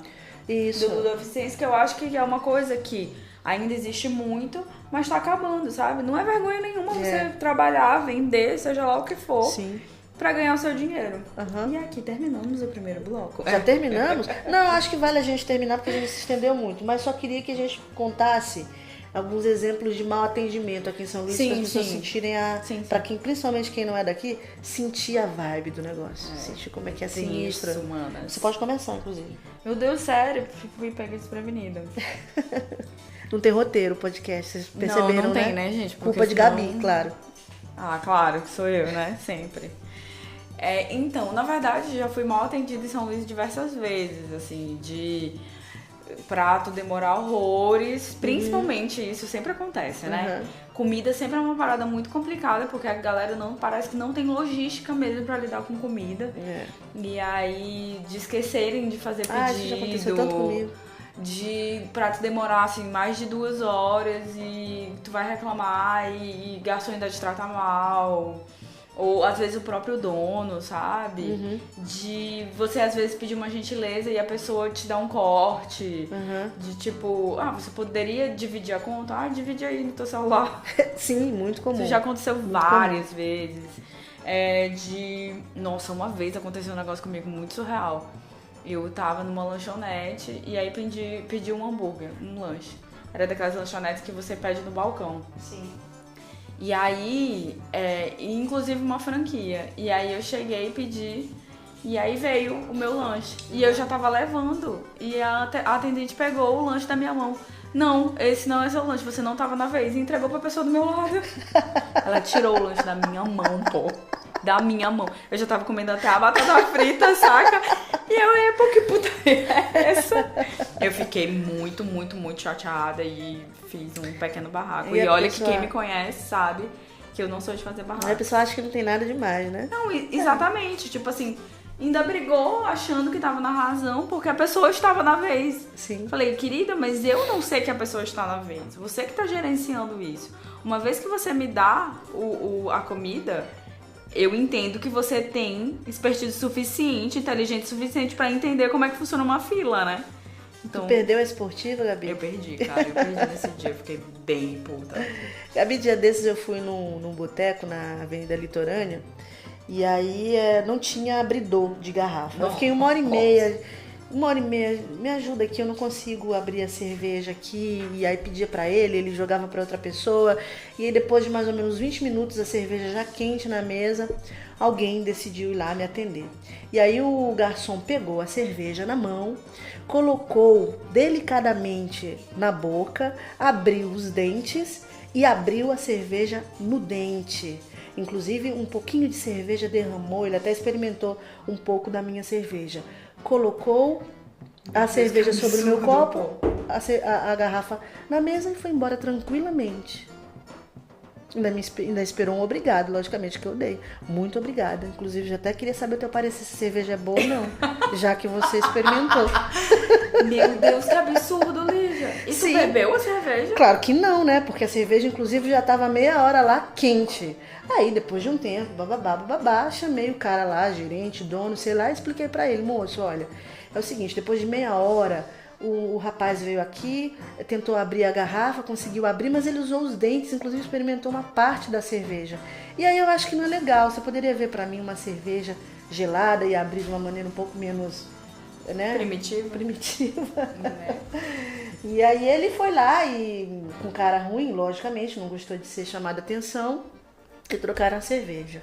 Isso. Da eficiência, que eu acho que é uma coisa que ainda existe muito, mas tá acabando, sabe? Não é vergonha nenhuma você trabalhar, vender, seja lá o que for. Sim. Pra ganhar o seu dinheiro. E aqui terminamos o primeiro bloco. Já terminamos? Não, acho que vale a gente terminar porque a gente se estendeu muito. Mas só queria que a gente contasse alguns exemplos de mau atendimento aqui em São Luís, Sim, para as pessoas sim. sentirem para quem, principalmente quem não é daqui, sentir a vibe do negócio, sentir como é que é sinistra. Isso, manas. Você pode começar, inclusive. Meu Deus, sério, fui pega desprevenida. Não tem roteiro o podcast, vocês perceberam, não tem, né, gente? Porque Culpa de senão... Gabi, claro. Ah, claro, que sou eu, né? Sempre. Então, na verdade, já fui mal atendida em São Luís diversas vezes, assim, de prato demorar horrores. Principalmente isso sempre acontece, né? Comida sempre é uma parada muito complicada, porque a galera parece que não tem logística mesmo pra lidar com comida. E aí, de esquecerem de fazer pedido. Isso já aconteceu tanto comigo. De prato demorar assim mais de 2 horas e tu vai reclamar e garçom ainda te trata mal. Ou às vezes o próprio dono, sabe? De você às vezes pedir uma gentileza e a pessoa te dá um corte. De tipo, você poderia dividir a conta? Divide aí no teu celular. Sim, muito comum. Isso já aconteceu várias vezes. Nossa, uma vez aconteceu um negócio comigo muito surreal. Eu tava numa lanchonete e aí pedi um hambúrguer, um lanche. Era daquelas lanchonetes que você pede no balcão. Sim. E aí, inclusive uma franquia. E aí eu cheguei e pedi, e aí veio o meu lanche. E eu já tava levando, e a atendente pegou o lanche da minha mão. Não, esse não é seu lanche, você não tava na vez. E entregou pra pessoa do meu lado. Ela tirou o lanche da minha mão, pô. Da minha mão. Eu já tava comendo até a batata frita, saca? E eu, pô, que putaria é essa? Eu fiquei muito, muito, muito chateada e fiz um pequeno barraco. E olha que quem me conhece sabe que eu não sou de fazer barraco. A pessoa acha que não tem nada demais, né? Não, exatamente. Tipo assim, ainda brigou achando que tava na razão porque a pessoa estava na vez. Sim. Falei, querida, mas eu não sei que a pessoa está na vez. Você que tá gerenciando isso. Uma vez que você me dá a comida... Eu entendo que você tem expertise suficiente, inteligente suficiente pra entender como é que funciona uma fila, né? Então, tu perdeu a esportiva, Gabi? Eu perdi, cara. Eu perdi nesse dia. Eu fiquei bem puta. Gabi, dia desses eu fui num boteco na Avenida Litorânea e aí não tinha abridor de garrafa. Eu fiquei 1h30... 1h30, me ajuda aqui, eu não consigo abrir a cerveja aqui. E aí pedia pra ele jogava pra outra pessoa. E aí depois de mais ou menos 20 minutos, a cerveja já quente na mesa, alguém decidiu ir lá me atender. E aí o garçom pegou a cerveja na mão, colocou delicadamente na boca, abriu os dentes e abriu a cerveja no dente. Inclusive um pouquinho de cerveja derramou, ele até experimentou um pouco da minha cerveja. Colocou a cerveja sobre o meu copo, a garrafa na mesa e foi embora tranquilamente. Ainda esperou um obrigado, logicamente, que eu dei. Muito obrigada. Inclusive, já até queria saber o teu parecer se a cerveja é boa ou não, já que você experimentou. Meu Deus, que absurdo, Lívia. E tu bebeu a cerveja? Claro que não, né? Porque a cerveja, inclusive, já tava meia hora lá quente. Aí, depois de um tempo, bababá, chamei o cara lá, gerente, dono, sei lá, e expliquei pra ele, moço, olha, é o seguinte, depois de meia hora, o rapaz veio aqui, tentou abrir a garrafa, conseguiu abrir, mas ele usou os dentes, inclusive experimentou uma parte da cerveja. E aí eu acho que não é legal, você poderia ver pra mim uma cerveja gelada e abrir de uma maneira um pouco menos, né? Primitiva. E aí ele foi lá e, com cara ruim, logicamente, não gostou de ser chamado a atenção, e trocaram a cerveja.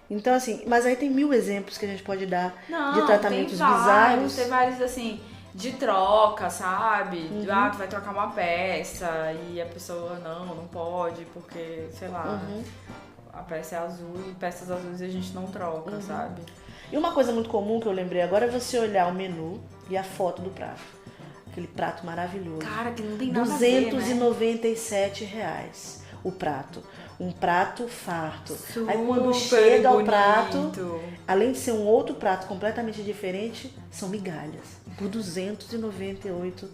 Então, assim, mas aí tem 1000 exemplos que a gente pode dar de tratamentos bizarros. Tem vários, assim, de troca, sabe? Tu vai trocar uma peça e a pessoa, não pode, porque, sei lá, a peça é azul e peças azuis a gente não troca, sabe? E uma coisa muito comum que eu lembrei agora é você olhar o menu e a foto do prato. Aquele prato maravilhoso. Cara, que não tem nada a ver, né? R$297 o prato. Um prato farto. Super aí quando chega bonito. ao prato, além de ser um outro prato completamente diferente, são migalhas. Por R$298.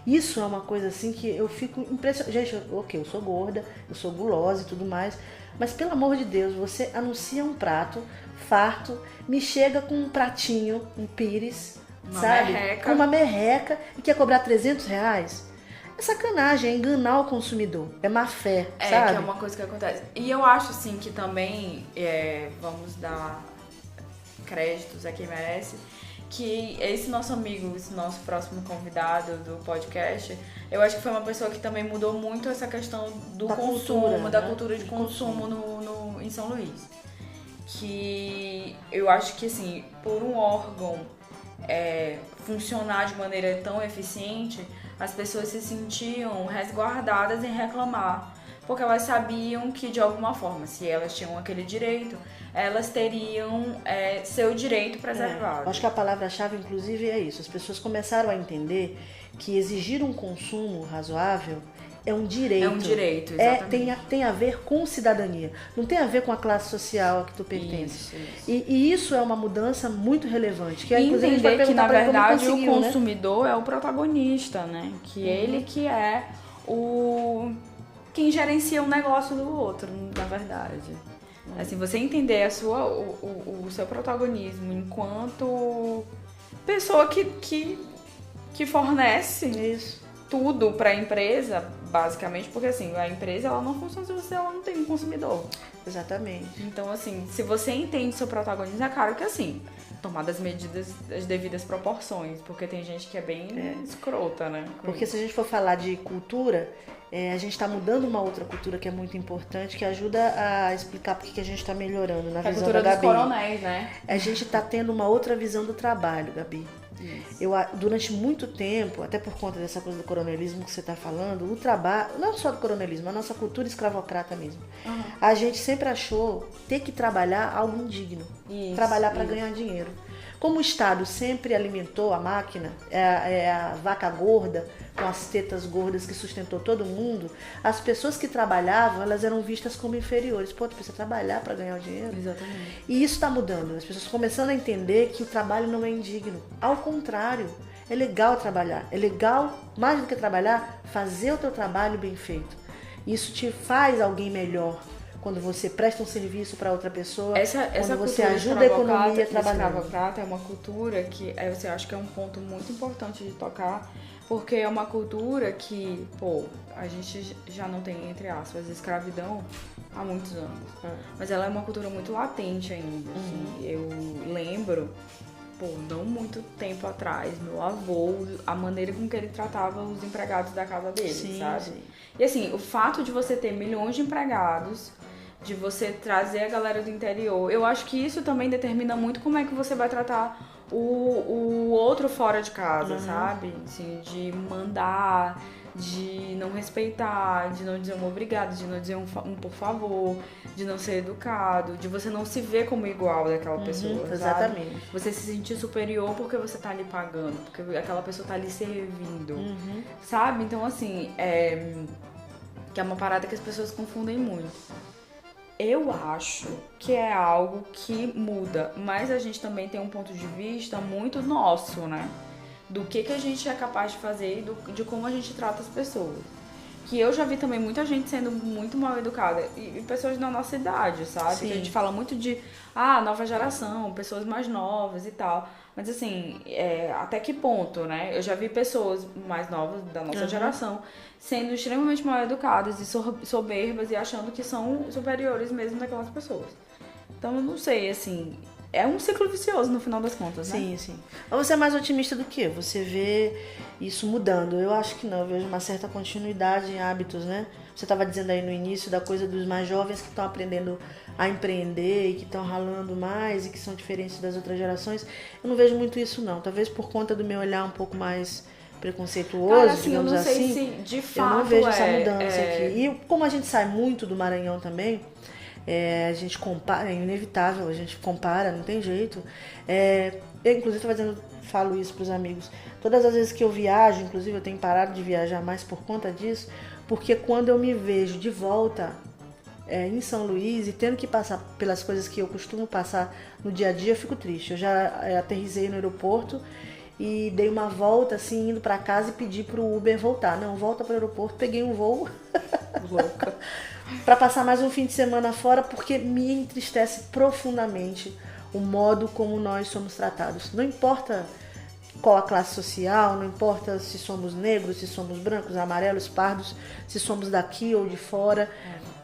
Isso é uma coisa assim que eu fico impressionada. Gente, eu sou gorda, eu sou gulosa e tudo mais. Mas pelo amor de Deus, você anuncia um prato farto, me chega com um pratinho, um pires, sabe? Merreca. Com uma merreca e quer cobrar R$300? É sacanagem, é enganar o consumidor. É má fé, sabe? Que é uma coisa que acontece. E eu acho, assim, que também, vamos dar créditos a quem merece, que esse nosso amigo, esse nosso próximo convidado do podcast, eu acho que foi uma pessoa que também mudou muito essa questão do consumo, da cultura de consumo em São Luís. Que eu acho que, assim, por um órgão funcionar de maneira tão eficiente, as pessoas se sentiam resguardadas em reclamar, porque elas sabiam que, de alguma forma, se elas tinham aquele direito, elas teriam seu direito preservado. Acho que a palavra-chave, inclusive, é isso. As pessoas começaram a entender que exigir um consumo razoável é um direito. É um direito, exatamente. Tem a ver com cidadania. Não tem a ver com a classe social a que tu pertence. Isso. E isso é uma mudança muito relevante. Que e entender que, na verdade, o consumidor, né? é o protagonista, né? Que ele que é quem gerencia o negócio do outro, na verdade. Assim, você entender o seu protagonismo enquanto pessoa que fornece tudo para a empresa, basicamente, porque assim, a empresa ela não funciona se ela não tem um consumidor. Exatamente. Então, assim, se você entende seu protagonismo, é claro que assim, tomar as devidas proporções, porque tem gente que é bem escrota, né? Porque se a gente for falar de cultura, a gente está mudando uma outra cultura que é muito importante, que ajuda a explicar por que a gente está melhorando na visão da Gabi. A cultura dos coronéis, né? A gente está tendo uma outra visão do trabalho, Gabi. Durante muito tempo, até por conta dessa coisa do coronelismo que você está falando, o trabalho, não só do coronelismo, a nossa cultura escravocrata mesmo, a gente sempre achou ter que trabalhar algo indigno, trabalhar para ganhar dinheiro. Como o Estado sempre alimentou a máquina, a vaca gorda, com as tetas gordas que sustentou todo mundo, as pessoas que trabalhavam, elas eram vistas como inferiores. Pô, tu precisa trabalhar para ganhar o dinheiro? Exatamente. E isso está mudando. As pessoas começando a entender que o trabalho não é indigno. Ao contrário, é legal trabalhar. É legal, mais do que trabalhar, fazer o teu trabalho bem feito. Isso te faz alguém melhor. Quando você presta um serviço para outra pessoa, quando você ajuda a economia a trabalhar. Escravocrata é uma cultura que eu acho que é um ponto muito importante de tocar, porque é uma cultura que, a gente já não tem, entre aspas, escravidão há muitos anos. Mas ela é uma cultura muito latente ainda. Assim. Eu lembro, não muito tempo atrás, meu avô, a maneira com que ele tratava os empregados da casa dele, sabe? Sim. E assim, o fato de você ter milhões de empregados, de você trazer a galera do interior, eu acho que isso também determina muito como é que você vai tratar o outro fora de casa, sabe? Assim, de mandar, de não respeitar, de não dizer um obrigado, de não dizer um por favor, de não ser educado, de você não se ver como igual daquela pessoa, exatamente. Sabe? Você se sentir superior porque você tá ali pagando, porque aquela pessoa tá ali servindo, sabe? Então, assim, que é uma parada que as pessoas confundem muito. Eu acho que é algo que muda, mas a gente também tem um ponto de vista muito nosso, né? Do que a gente é capaz de fazer e de como a gente trata as pessoas. Que eu já vi também muita gente sendo muito mal educada, e pessoas da nossa idade, sabe? Que a gente fala muito de, nova geração, pessoas mais novas e tal. Mas assim, até que ponto, né? Eu já vi pessoas mais novas da nossa geração sendo extremamente mal educadas e soberbas e achando que são superiores mesmo daquelas pessoas. Então eu não sei, assim, é um ciclo vicioso no final das contas, né? Sim. Mas você é mais otimista do que eu? Você vê isso mudando? Eu acho que não, eu vejo uma certa continuidade em hábitos, né? Você estava dizendo aí no início da coisa dos mais jovens que estão aprendendo a empreender e que estão ralando mais e que são diferentes das outras gerações. Eu não vejo muito isso, não. Talvez por conta do meu olhar um pouco mais preconceituoso, cara, assim, digamos eu não sei assim. Se de fato eu não vejo essa mudança aqui. E como a gente sai muito do Maranhão também, a gente compara, é inevitável, a gente compara, não tem jeito. Eu, inclusive, falo isso para os amigos. Todas as vezes que eu viajo, inclusive eu tenho parado de viajar mais por conta disso, porque quando eu me vejo de volta em São Luís e tendo que passar pelas coisas que eu costumo passar no dia a dia, eu fico triste. Eu já aterrissei no aeroporto e dei uma volta assim, indo para casa e pedi pro Uber voltar. Não, volta pro aeroporto, peguei um voo louca para passar mais um fim de semana fora, porque me entristece profundamente o modo como nós somos tratados. Não importa qual a classe social, não importa se somos negros, se somos brancos, amarelos, pardos, se somos daqui ou de fora.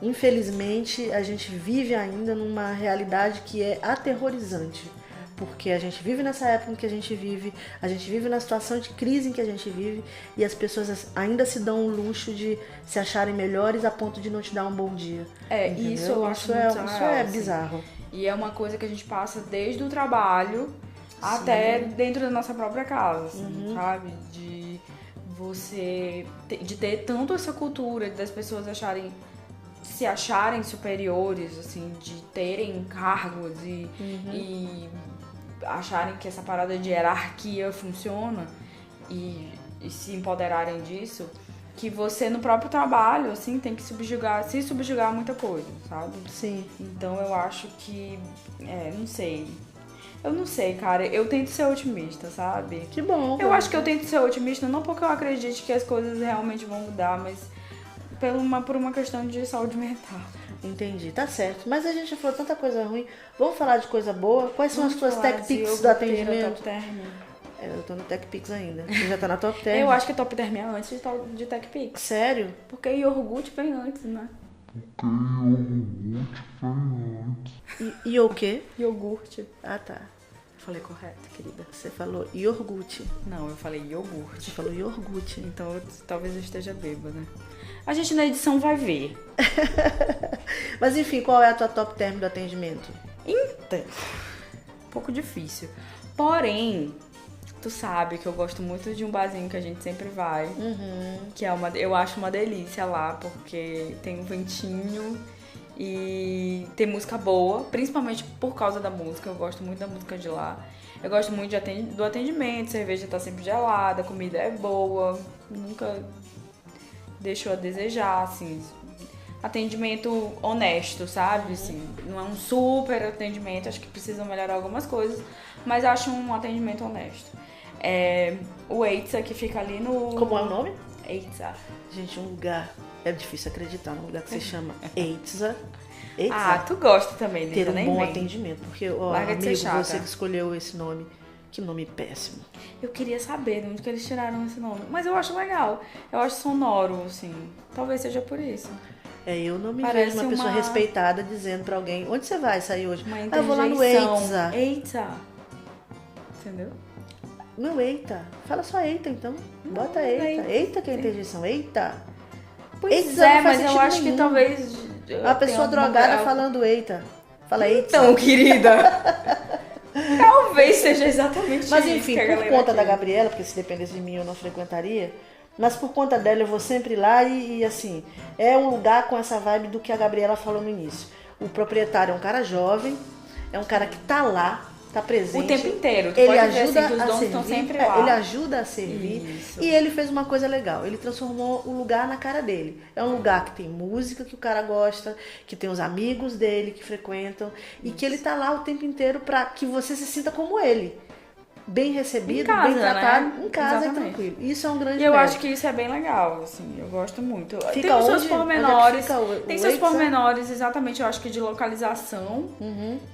Infelizmente, a gente vive ainda numa realidade que é aterrorizante. porque a gente vive nessa época em que a gente vive na situação de crise em que a gente vive, e as pessoas ainda se dão o luxo de se acharem melhores a ponto de não te dar um bom dia. Entendeu? Isso eu acho muito isso é assim. bizarro. E é uma coisa que a gente passa desde o trabalho até dentro da nossa própria casa, assim, sabe? De ter tanto essa cultura das pessoas se acharem superiores, assim, de terem cargos e acharem que essa parada de hierarquia funciona e se empoderarem disso, que você no próprio trabalho, assim, tem que se subjugar a muita coisa, sabe? Sim. Então eu acho que, não sei. Eu não sei, cara. Eu tento ser otimista, sabe? Que bom. Eu acho que eu tento ser otimista não porque eu acredite que as coisas realmente vão mudar, mas por uma questão de saúde mental. Entendi, tá certo. Mas a gente já falou tanta coisa ruim. Vamos falar de coisa boa? Quais são as tuas tech picks do atendimento? Eu tô no Tech Pix ainda. Você já tá na Top Term? Eu acho que Top Term é antes de Tech Pix. Sério? Porque iogurte vem antes, né? E o quê? Iogurte. Ah, tá. Falei correto, querida. Você falou iogurte. Não, eu falei iogurte. Você falou iogurte. Então talvez eu esteja bêbada. A gente na edição vai ver. Mas enfim, qual é a tua top term do atendimento? Então, um pouco difícil. Porém, tu sabe que eu gosto muito de um barzinho que a gente sempre vai. Que eu acho uma delícia lá, porque tem um ventinho e tem música boa, principalmente por causa da música. Eu gosto muito da música de lá. Eu gosto muito do atendimento, cerveja tá sempre gelada, comida é boa, nunca deixou a desejar, assim. Atendimento honesto, sabe? Assim, não é um super atendimento, acho que precisam melhorar algumas coisas, mas acho um atendimento honesto. O Eitza, que fica ali no... Como é o nome? Eitza. Gente, um lugar... É difícil acreditar num lugar que se chama Eitza. Ah, tu gosta também, né? Ter um bom atendimento, porque, Larga de ser amigo, chata. você que escolheu esse nome, que nome péssimo. Eu queria saber de onde que eles tiraram esse nome, mas eu acho legal, eu acho sonoro, assim, talvez seja por isso. Eu não me Parece vejo uma pessoa respeitada dizendo pra alguém, onde você vai sair hoje? Eu vou lá no Eitza. Eitza. Entendeu? Não, eita. Fala só eita, então. Bota eita. Eita que é a interjeição. Eita. Pois Eitza é, não faz mas eu sentido acho que nenhum. talvez... A pessoa drogada falando eita. Fala eita. Então, querida... Talvez seja exatamente Mas isso. enfim, que a por galera conta da quer. Gabriela, porque se dependesse de mim eu não frequentaria, mas por conta dela eu vou sempre lá e assim, é um lugar com essa vibe do que a Gabriela falou no início. O proprietário é um cara jovem, é um cara que tá lá, tá presente. O tempo inteiro. Tu Ele pode ver, ajuda assim, que os a donos servir, estão sempre lá. ele ajuda a servir. Isso. E ele fez uma coisa legal, ele transformou o lugar na cara dele. É um lugar que tem música que o cara gosta, que tem os amigos dele que frequentam e que ele tá lá o tempo inteiro pra que você se sinta como ele. Bem recebido, Em casa, bem tratado, né? em casa Exatamente. e tranquilo. Isso é um grande E eu mérito. acho que isso é bem legal, assim, eu gosto muito. Fica tem os seus onde? pormenores, Onde é que fica o tem seus Eitza? pormenores, exatamente, eu acho que de localização,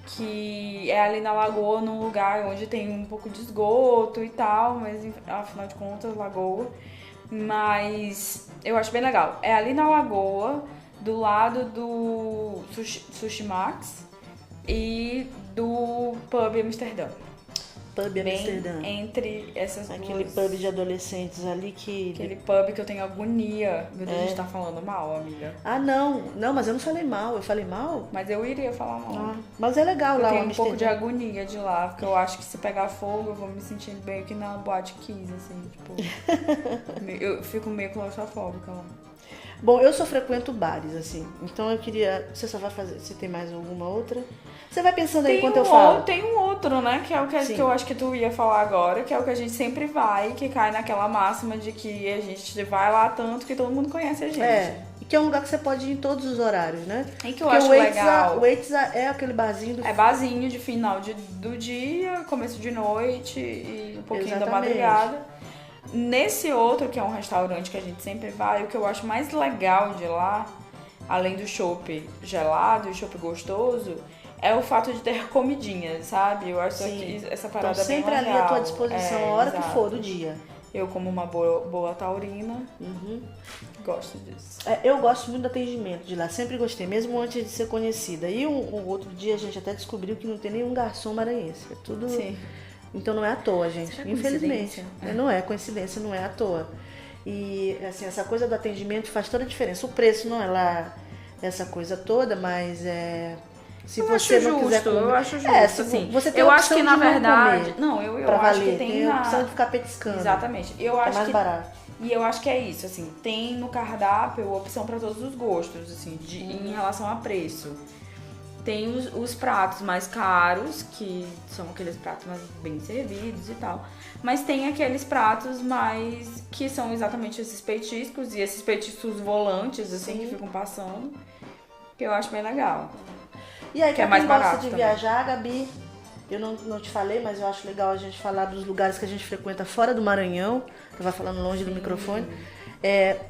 que é ali na Lagoa, num lugar onde tem um pouco de esgoto e tal, mas afinal de contas, Lagoa. Mas eu acho bem legal. É ali na Lagoa, do lado do Sushi Max e do Pub Amsterdã. Pub Bem Amsterdã. entre essas Aquele duas... pub de adolescentes ali que... Aquele pub que eu tenho agonia. Meu Deus, a gente tá falando mal, amiga. Ah, não. Não, mas eu não falei mal. Eu falei mal? Mas eu iria falar mal. Ah, mas é legal Eu lá o tenho um pouco de Amsterdã. agonia de lá, porque eu acho que se pegar fogo eu vou me sentir meio que na boate Kiss, assim, tipo... eu fico meio claustrofóbica lá. Bom, eu só frequento bares, assim. Então eu queria... Você só vai fazer... Você tem mais alguma outra? Você vai pensando aí enquanto eu falo. Tem um outro, né, que é o que eu acho que tu ia falar agora, que é o que a gente sempre vai, que cai naquela máxima de que a gente vai lá tanto que todo mundo conhece a gente. E que é um lugar que você pode ir em todos os horários, né? E que eu Porque acho o Eitza, legal. O Eitza é aquele barzinho do... É barzinho de final do dia, começo de noite e um pouquinho da Exatamente. madrugada. Nesse outro, que é um restaurante que a gente sempre vai, o que eu acho mais legal de lá, além do chopp gelado e chopp gostoso, é o fato de ter comidinhas, sabe? Eu acho Sim. que essa parada Então é bem sempre legal. ali à tua disposição, a hora que exato. for do dia. Eu, como uma boa taurina, gosto disso. Eu gosto muito do atendimento de lá, sempre gostei, mesmo antes de ser conhecida. E um outro dia a gente até descobriu que não tem nenhum garçom maranhense. É tudo. Sim. Então não é à toa, gente. É Infelizmente. coincidência? Não é coincidência, não é à toa. E assim, essa coisa do atendimento faz toda a diferença. O preço não é lá essa coisa toda, mas se você não quiser comer, eu acho justo. se assim, você tem eu a acho opção que de na não verdade, comer, não, eu pra acho valer, que tem a opção de ficar petiscando. Exatamente. Eu é acho mais que barato. E eu acho que é isso, assim, tem no cardápio opção para todos os gostos, assim, em relação a preço. Tem os pratos mais caros, que são aqueles pratos mais bem servidos e tal. Mas tem aqueles pratos mais que são exatamente esses petiscos e esses petiscos volantes, assim, que ficam passando, que eu acho bem legal. E aí, que é pra mais quem gosta barato de também. viajar, Gabi, eu não te falei, mas eu acho legal a gente falar dos lugares que a gente frequenta fora do Maranhão. Eu vou falando longe do microfone.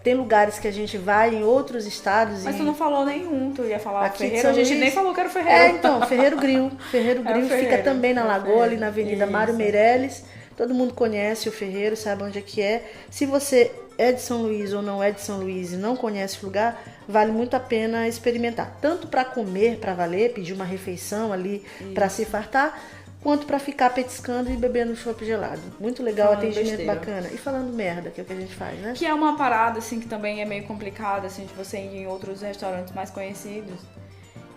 Tem lugares que a gente vai em outros estados. Mas tu não falou nenhum, tu ia falar Aqui o de Ferreiro, São a gente Luís. nem falou que era o Ferreiro. Então, Ferreiro Grill. Ferreiro Grill fica Ferreiro, também na é o Lagoa, Ferreiro. ali na Avenida Isso. Mário Meirelles. Todo mundo conhece o Ferreiro, sabe onde é que é. Se você é de São Luís ou não é de São Luís e não conhece o lugar, vale muito a pena experimentar. Tanto para comer, para valer, pedir uma refeição ali para se fartar, quanto para ficar petiscando e bebendo chopp gelado. Muito legal, Falando atendimento besteira. bacana. E falando merda, que é o que a gente faz, né? Que é uma parada, assim, que também é meio complicada, assim, de você ir em outros restaurantes mais conhecidos.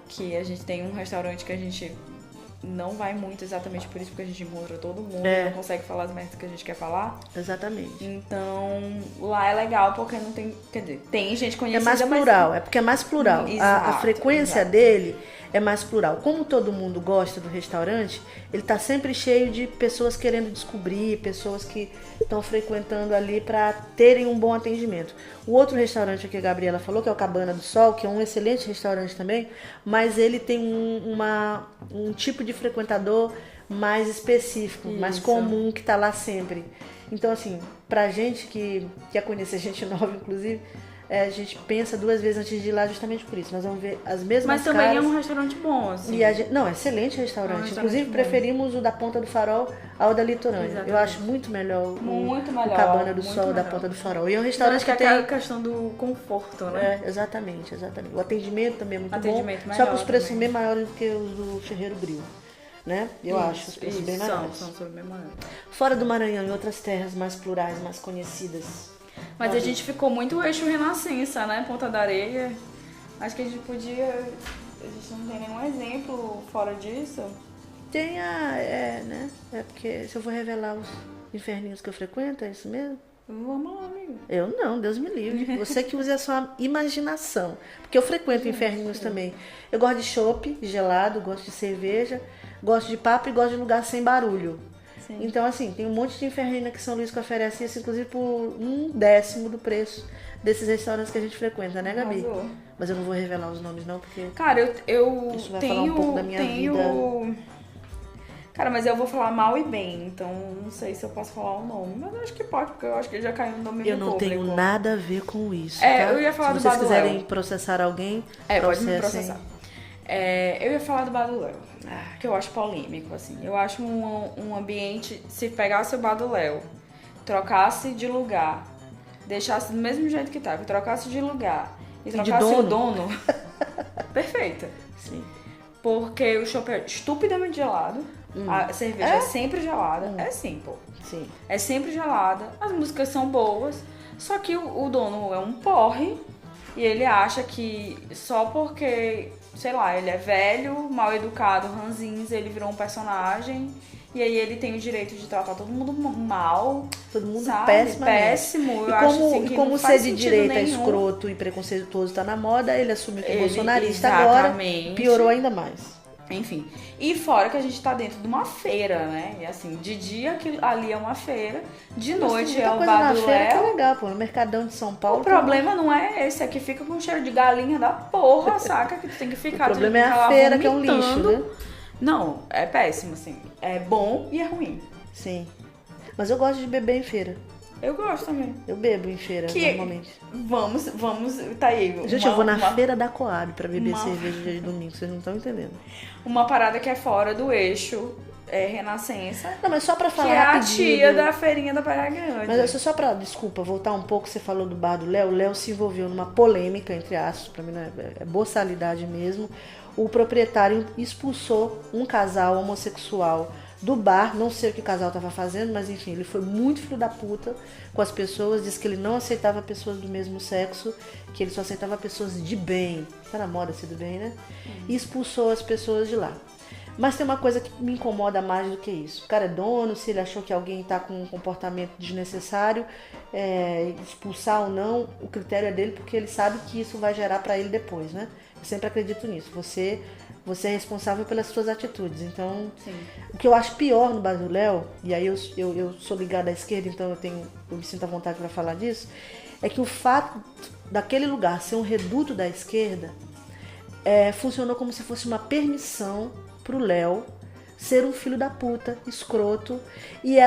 Que a gente tem um restaurante que a gente não vai muito exatamente por isso, porque a gente encontra todo mundo e não consegue falar as merdas que a gente quer falar. Exatamente. Então, lá é legal porque não tem... Quer dizer, tem gente É conhecida, mais plural, é porque é mais plural. A Exato, frequência exato. dele é mais plural. Como todo mundo gosta do restaurante, ele tá sempre cheio de pessoas querendo descobrir, pessoas que estão frequentando ali para terem um bom atendimento. O outro restaurante que a Gabriela falou, que é o Cabana do Sol, que é um excelente restaurante também, mas ele tem um tipo de frequentador mais específico, mais Isso. comum, que tá lá sempre. Então, assim, pra gente que quer conhecer gente nova, inclusive, a gente pensa duas vezes antes de ir lá justamente por isso. Nós vamos ver as mesmas Mas também caras. é um restaurante bom, assim. E excelente restaurante. Inclusive, bom. preferimos o da Ponta do Farol ao da Litorânea. Exatamente. Eu acho muito melhor, Muito o melhor, Cabana do muito Sol da melhor. Ponta do Farol. E é um Eu restaurante acho que que tem... é a questão do conforto, né? Exatamente. O atendimento também é muito Atendimento bom. Só que melhor os preços são também. bem maiores do que os do Ferreiro Grill. Né? Eu acho os preços bem maiores. São sobre bem maiores. Fora do Maranhão, em outras terras mais plurais, mais conhecidas. Mas a gente ficou muito eixo Renascença, né? Ponta da Areia. Acho que a gente podia... A gente não tem nenhum exemplo fora disso. Tem né? É porque se eu vou revelar os inferninhos que eu frequento, é isso mesmo? Vamos lá, amigo. Eu não, Deus me livre. Você que use a sua imaginação. Porque eu frequento inferninhos também. Eu gosto de chopp gelado, gosto de cerveja, gosto de papo e gosto de lugar sem barulho. Sim. Então, assim, tem um monte de inferninho aqui em São Luís que oferece isso, inclusive por 1/10 do preço desses restaurantes que a gente frequenta, né, Gabi? Arrasou. Mas eu não vou revelar os nomes, não, porque... Cara, eu Isso vai tenho... falar um pouco da minha vida. Cara, mas eu vou falar mal e bem, então não sei se eu posso falar o nome. Mas eu acho que pode, porque eu acho que já caiu no domínio Eu não público. tenho nada a ver com isso, tá? Eu ia falar Se do vocês Baduel. quiserem processar alguém, Pode me processem. processar. Eu ia falar do Baduel, que eu acho polêmico, assim. Eu acho um ambiente, se pegasse o Baduel, trocasse de lugar, deixasse do mesmo jeito que tava, trocasse de lugar e de trocasse dono? o dono, perfeita. Sim. Porque o chopp é estupidamente gelado, a cerveja é sempre gelada, é sim, pô. Sim. É sempre gelada, as músicas são boas, só que o dono é um porre e ele acha que só porque, sei lá, ele é velho, mal educado, ranzinza, ele virou um personagem e aí ele tem o direito de tratar todo mundo mal, Todo mundo sabe? pessimamente. Péssimo. Eu E acho como, assim, e que como não ser faz de sentido direita nenhum. escroto e preconceituoso tá na moda, ele assume que é Ele- bolsonarista agora, exatamente. piorou ainda mais. Enfim, e fora que a gente tá dentro de uma feira, né? E assim, de dia ali é uma feira, de noite Tem é muita o coisa na feira que é Baduel. legal, pô. No Mercadão de São Paulo. O problema não é esse, é que fica com cheiro de galinha da porra, saca? Que tu tem que ficar... O problema tu é tem a lá feira, que é um vomitando. lixo, né? Não, é péssimo, assim. É bom e é ruim. Sim. Mas eu gosto de beber em feira. Eu gosto também. Eu bebo em feira, normalmente. Vamos, tá aí. Gente, eu vou na uma, feira da Coab pra beber uma- cerveja dia de domingo, vocês não estão entendendo. uma parada que é fora do eixo Renascença. Não, mas só pra Que falar é a rapidinho tia da feirinha da Praia Grande. Mas só pra, desculpa, voltar um pouco, você falou do bar do Léo. O Léo se envolveu numa polêmica, entre aspas, pra mim não é boçalidade mesmo. O proprietário expulsou um casal homossexual do bar, não sei o que o casal estava fazendo, mas enfim, ele foi muito filho da puta com as pessoas, disse que ele não aceitava pessoas do mesmo sexo, que ele só aceitava pessoas de bem, tá na moda ser do bem, né? E expulsou as pessoas de lá. Mas tem uma coisa que me incomoda mais do que isso. O cara é dono, se ele achou que alguém está com um comportamento desnecessário, expulsar ou não, o critério é dele, porque ele sabe que isso vai gerar para ele depois, né? Eu sempre acredito nisso. Você é responsável pelas suas atitudes. Então, Sim. O que eu acho pior no bar do Léo, e aí eu sou ligada à esquerda, então eu me sinto à vontade para falar disso, é que o fato daquele lugar ser um reduto da esquerda funcionou como se fosse uma permissão pro Léo ser um filho da puta, escroto, e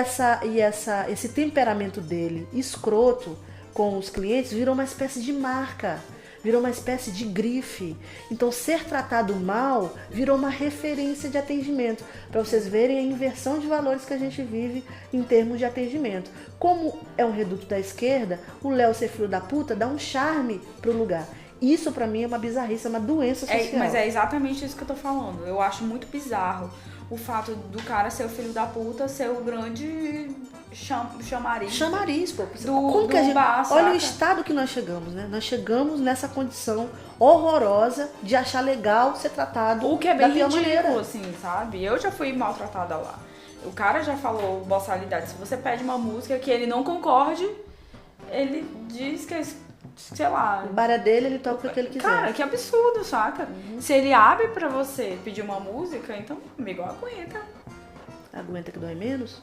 esse temperamento dele, escroto, com os clientes, virou uma espécie de marca, virou uma espécie de grife. Então, ser tratado mal virou uma referência de atendimento, para vocês verem a inversão de valores que a gente vive em termos de atendimento. Como é um reduto da esquerda, o Léo ser filho da puta dá um charme pro lugar. Isso pra mim é uma bizarrice, é uma doença social. Mas é exatamente isso que eu tô falando. Eu acho muito bizarro o fato do cara ser o filho da puta, ser o grande chamariz. Chamariz, pô. Do bar, olha saca? o estado que nós chegamos, né? Nós chegamos nessa condição horrorosa de achar legal ser tratado o que é da bem pior ridículo, maneira. assim, sabe? Eu já fui maltratada lá. O cara já falou boçalidade. Se você pede uma música que ele não concorde, ele diz que sei lá. O bar é dele, ele toca o que ele quiser. Cara, que absurdo, saca? Se ele abre pra você pedir uma música, então, amigo, aguenta. Aguenta que dói menos?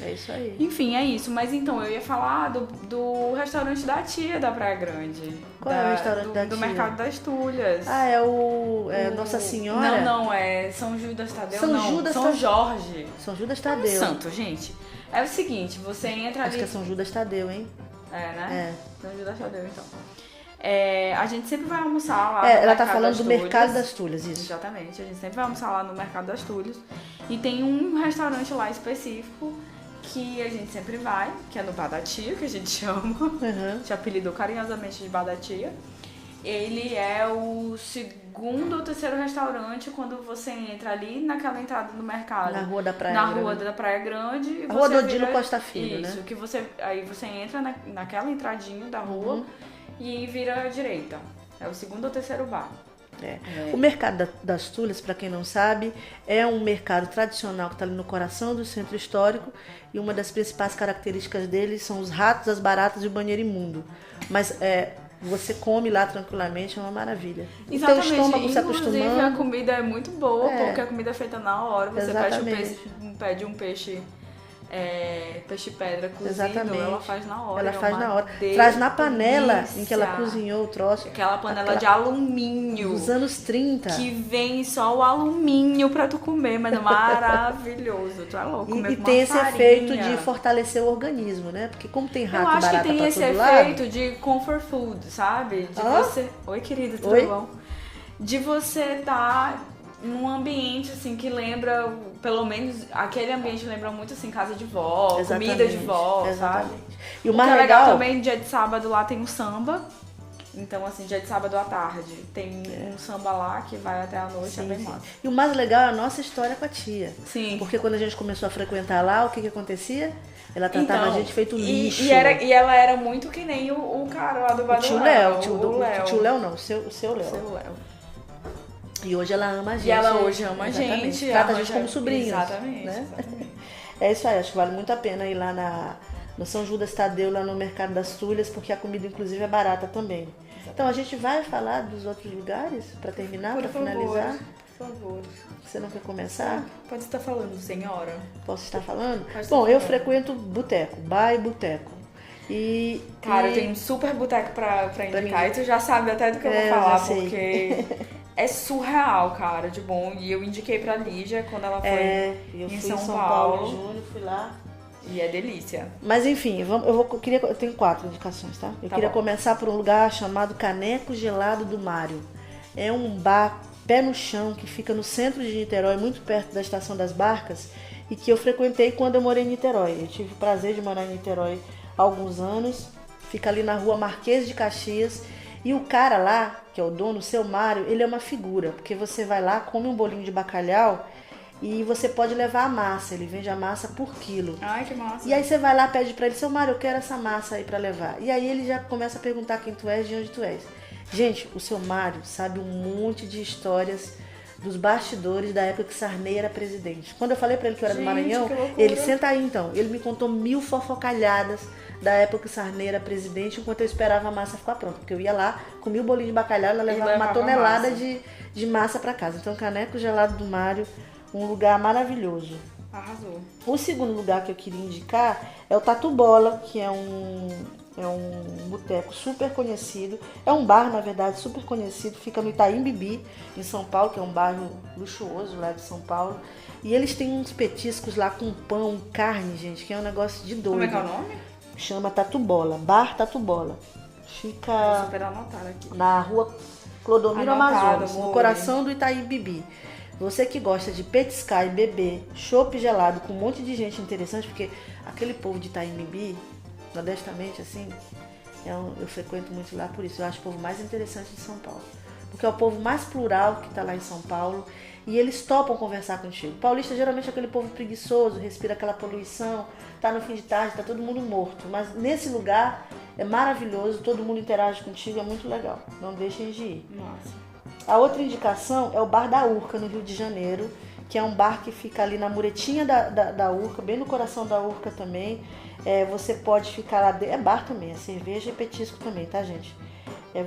É isso aí. Enfim, é isso. Mas então, eu ia falar do restaurante da tia da Praia Grande. Qual é o restaurante da tia? Do Mercado das Tulhas. Ah, é o Nossa Senhora? Não, é São Judas Tadeu, São não. Judas São Jorge. São Judas É Tadeu. um santo, gente. É o seguinte, você entra ali... Acho que é São Judas Tadeu, hein? É, né? São Judas Tadeu, então. A gente sempre vai almoçar lá no ela Mercado tá falando das do Tulhas. Mercado das Tulhas, isso. Exatamente. A gente sempre vai almoçar lá no Mercado das Tulhas. E tem um restaurante lá específico que a gente sempre vai, que é no Bar da Tia, que a gente chama. Uhum. Te apelidou carinhosamente de Bar da Tia. Ele é o segundo ou terceiro restaurante quando você entra ali naquela entrada do mercado. Na Rua da Praia Na Grande. Rua da Praia Grande. E A Rua você do Odilo vira- Costa Filho, Isso, né? que aí você entra naquela entradinha da rua e vira à direita. É o segundo ou terceiro bar. O Mercado das Tulhas, para quem não sabe, é um mercado tradicional que está ali no coração do centro histórico, e uma das principais características dele são os ratos, as baratas e o banheiro imundo. Mas você come lá tranquilamente, é uma maravilha. Exatamente. O teu estômago se Inclusive, acostumando. a comida é muito boa, porque a comida é feita na hora. Você Exatamente. pede um peixe pedra cozido, Exatamente. ela faz na hora. Ela faz na hora. Traz na panela em que ela cozinhou o troço. Aquela panela de alumínio. Dos anos 30. Que vem só o alumínio pra tu comer, mas é maravilhoso. Tu é louco, comer E com tem uma esse farinha. efeito de fortalecer o organismo, né? Porque como tem rato Eu e acho que barata tem pra esse todo lado... efeito de comfort food, sabe? De Hã? você... Oi, querida, tudo Oi? bom? De você estar num ambiente, assim, que lembra... Pelo menos, aquele ambiente lembra muito, assim, casa de vó, Exatamente, comida de vó, sabe? exatamente. E o O mais que é legal legal... também, dia de sábado lá tem um samba. Então, assim, dia de sábado à tarde tem um samba lá que vai até a noite, é bem massa. E o mais legal é a nossa história com a tia. Sim. Porque quando a gente começou a frequentar lá, o que acontecia? Ela tratava a gente feito lixo. E ela era muito que nem o cara lá do bar O do tio Léo. Léo. O tio Léo não, o seu Léo. Seu Léo. E hoje ela ama a gente. E ela hoje ama a Exatamente. gente. Trata a gente como sobrinhos. Exatamente, Né? exatamente. É isso aí, acho que vale muito a pena ir lá no São Judas Tadeu, lá no Mercado das Tulhas, porque a comida inclusive é barata também. Então a gente vai falar dos outros lugares para terminar, para finalizar. Por favor. Você não quer começar? Pode estar falando, senhora. Posso estar falando? Pode estar Bom, eu falando. frequento boteco, bar e boteco. Cara, eu tenho um super boteco pra indicar mim. e tu já sabe até do que eu vou Eu falar, já sei. porque é surreal, cara, de bom. E eu indiquei pra Lígia quando ela foi eu em fui São em São Paulo. Paulo em junho, fui lá. E é delícia. Mas enfim, eu tenho 4 indicações, tá? Eu Tá queria bom. começar por um lugar chamado Caneco Gelado do Mário. É um bar pé no chão, que fica no centro de Niterói, muito perto da Estação das Barcas, e que eu frequentei quando eu morei em Niterói. Eu tive o prazer de morar em Niterói há alguns anos. Fica ali na rua Marquês de Caxias. E o cara lá, que é o dono, o seu Mário, ele é uma figura, porque você vai lá, come um bolinho de bacalhau e você pode levar a massa. Ele vende a massa por quilo. Ai, que massa. E aí você vai lá, pede pra ele, seu Mário, eu quero essa massa aí pra levar. E aí ele já começa a perguntar quem tu és, de onde tu és. Gente, o seu Mário sabe um monte de histórias dos bastidores da época que Sarney era presidente. Quando eu falei pra ele que eu era do Maranhão, ele, senta aí então. Ele me contou 1000 fofocalhadas da época que Sarney era presidente, enquanto eu esperava a massa ficar pronta. Porque eu ia lá, comia o bolinho de bacalhau, ela levava uma tonelada de massa pra casa. Então, Caneco Gelado do Mário, um lugar maravilhoso. Arrasou. O segundo lugar que eu queria indicar é o Tatu Bola, que é um boteco super conhecido. É um bar, na verdade, super conhecido. Fica no Itaim Bibi, em São Paulo, que é um bairro luxuoso lá de São Paulo. E eles têm uns petiscos lá com pão, carne, gente, que é um negócio de doido. Como é que é o nome? Chama Tatu Bola, Bar Tatu Bola. Fica super anotado aqui. Na rua Clodomiro Amazonas, no amor. coração do Itaim Bibi. Você que gosta de petiscar e beber chopp gelado com um monte de gente interessante, porque aquele povo de Itaim Bibi, modestamente, assim, eu frequento muito lá por isso. Eu acho o povo mais interessante de São Paulo. Porque é o povo mais plural que está lá em São Paulo. E eles topam conversar contigo. Paulista geralmente é aquele povo preguiçoso, respira aquela poluição, tá no fim de tarde, tá todo mundo morto. Mas nesse lugar é maravilhoso, todo mundo interage contigo, é muito legal. Não deixem de ir. Nossa. A outra indicação é o Bar da Urca, no Rio de Janeiro, que é um bar que fica ali na muretinha da Urca, bem no coração da Urca também. Você pode ficar lá dentro, é bar também, é cerveja e petisco também, tá, gente?